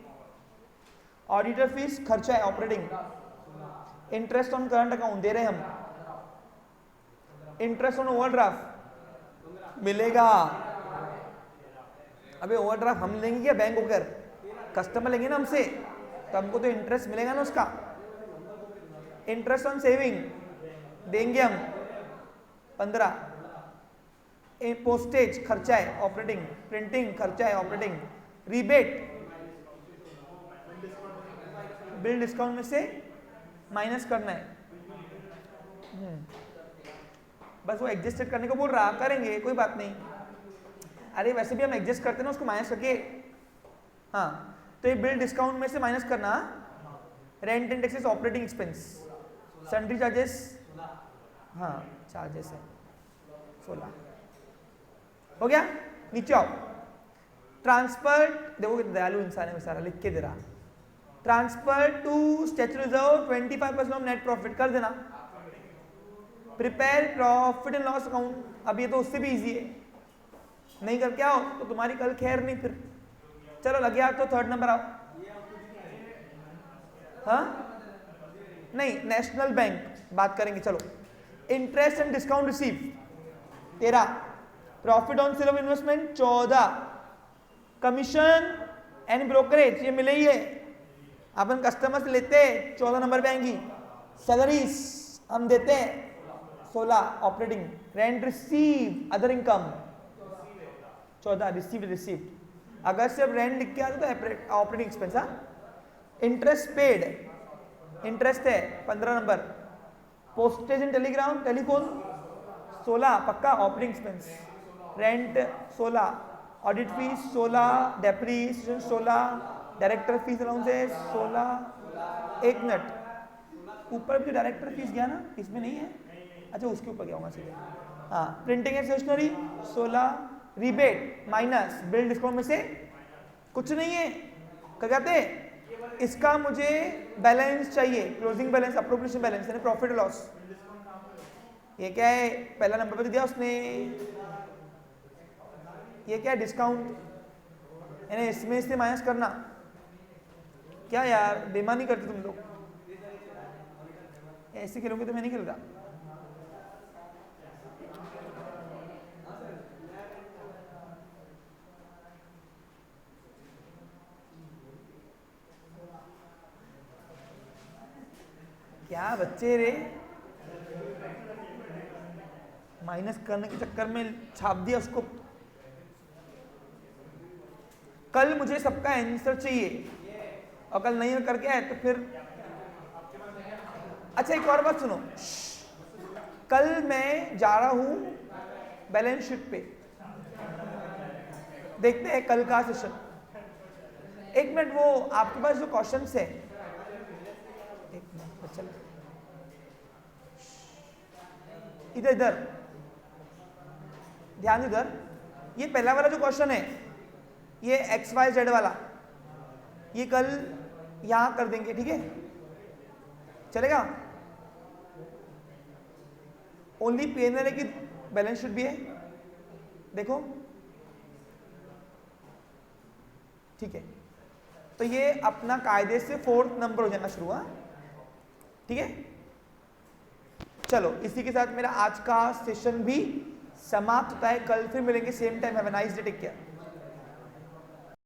ऑडिटर फीस खर्चा है, operating. Interest on current account दे रहे हैं हम। इंटरेस्ट ऑन ओवरड्राफ्ट मिलेगा। अबे ओवरड्राफ्ट हम लेंगे क्या बैंक होकर, कस्टमर लेंगे ना हमसे, तो हमको तो इंटरेस्ट मिलेगा ना उसका। इंटरेस्ट ऑन सेविंग देंगे हम 15। पोस्टेज खर्चा है, ऑपरेटिंग। प्रिंटिंग खर्चा है, ऑपरेटिंग। रिबेट बिल डिस्काउंट में से माइनस करना है। बस वो एडजस्ट करने को बोल रहा, करेंगे कोई बात नहीं। अरे वैसे भी हम एडजस्ट करते हैं ना उसको माइनस करके। हाँ तो ये बिल डिस्काउंट में से माइनस करना। Rent and taxes operating expense. Sundry charges, हाँ चार्जेस है 16। हो गया, नीचे आओ। ट्रांसफर, देखो कि दयालु इंसान है बेचारा, लिख के दे रहा। Transfer to statutory reserve 25% of net profit कर देना। Prepare profit and loss account, अब ये तो उससे भी इजी है, नहीं करके आओ तो तुम्हारी कल खैर नहीं। फिर चलो लगे आओ तो थर्ड नंबर आओ। हाँ नहीं, नेशनल बैंक बात करेंगे। चलो interest and discount receive 13। Profit on sale of investment 14। Commission and brokerage ये मिले ही है, अपन कस्टमर से लेते हैं 14 नंबर पे आएंगी। सैलरीज हम देते हैं 16। Operating. Rent receive other income 14। Received अगर सिर्फ रेंट लिख के आता तो operating expense. Interest paid, interest है 15 number. Postage and Telegram telephone 16 पक्का operating expense. Rent 16। Audit fees 16। Depreciation 16। Director fees allowances 16। एक मिनट, ऊपर भी डायरेक्टर फीस गया ना, इसमें नहीं है, अच्छा उसके ऊपर गया होगा सीधे। हाँ printing and stationery 16। Rebate minus bill discount में से कुछ नहीं है, क्या कहते हैं इसका मुझे बैलेंस चाहिए, क्लोजिंग बैलेंस, अप्रोप्रिएशन बैलेंस यानी प्रॉफिट लॉस। ये क्या है, पहला नंबर पे दिया उसने। ये क्या है, डिस्काउंट यानी इसमें से माइनस करना। क्या यार बेईमानी करते तुम लोग, ऐसे खेलोगे तो मैं नहीं खेल रहा। क्या बच्चे रे, माइनस करने के चक्कर में छाप दिया उसको। कल मुझे सबका आंसर चाहिए और कल नहीं करके आए तो फिर। अच्छा एक और बात सुनो, कल मैं जा रहा हूं बैलेंस शीट पे, देखते हैं कल का सेशन। एक मिनट, वो आपके पास जो क्वेश्चंस है, एक मिनट चलो इधर इधर ध्यान, इधर ये पहला वाला जो क्वेश्चन है, ये XYZ वाला, ये कल यहां कर देंगे, ठीक है चलेगा। ओनली P&L है कि बैलेंस शीट भी है, देखो ठीक है। तो ये अपना कायदे से 4th नंबर हो जाना शुरू, हाँ ठीक है। चलो इसी के साथ मेरा आज का सेशन भी समाप्त होता है। कल फिर मिलेंगे same time. Have a nice day, take care.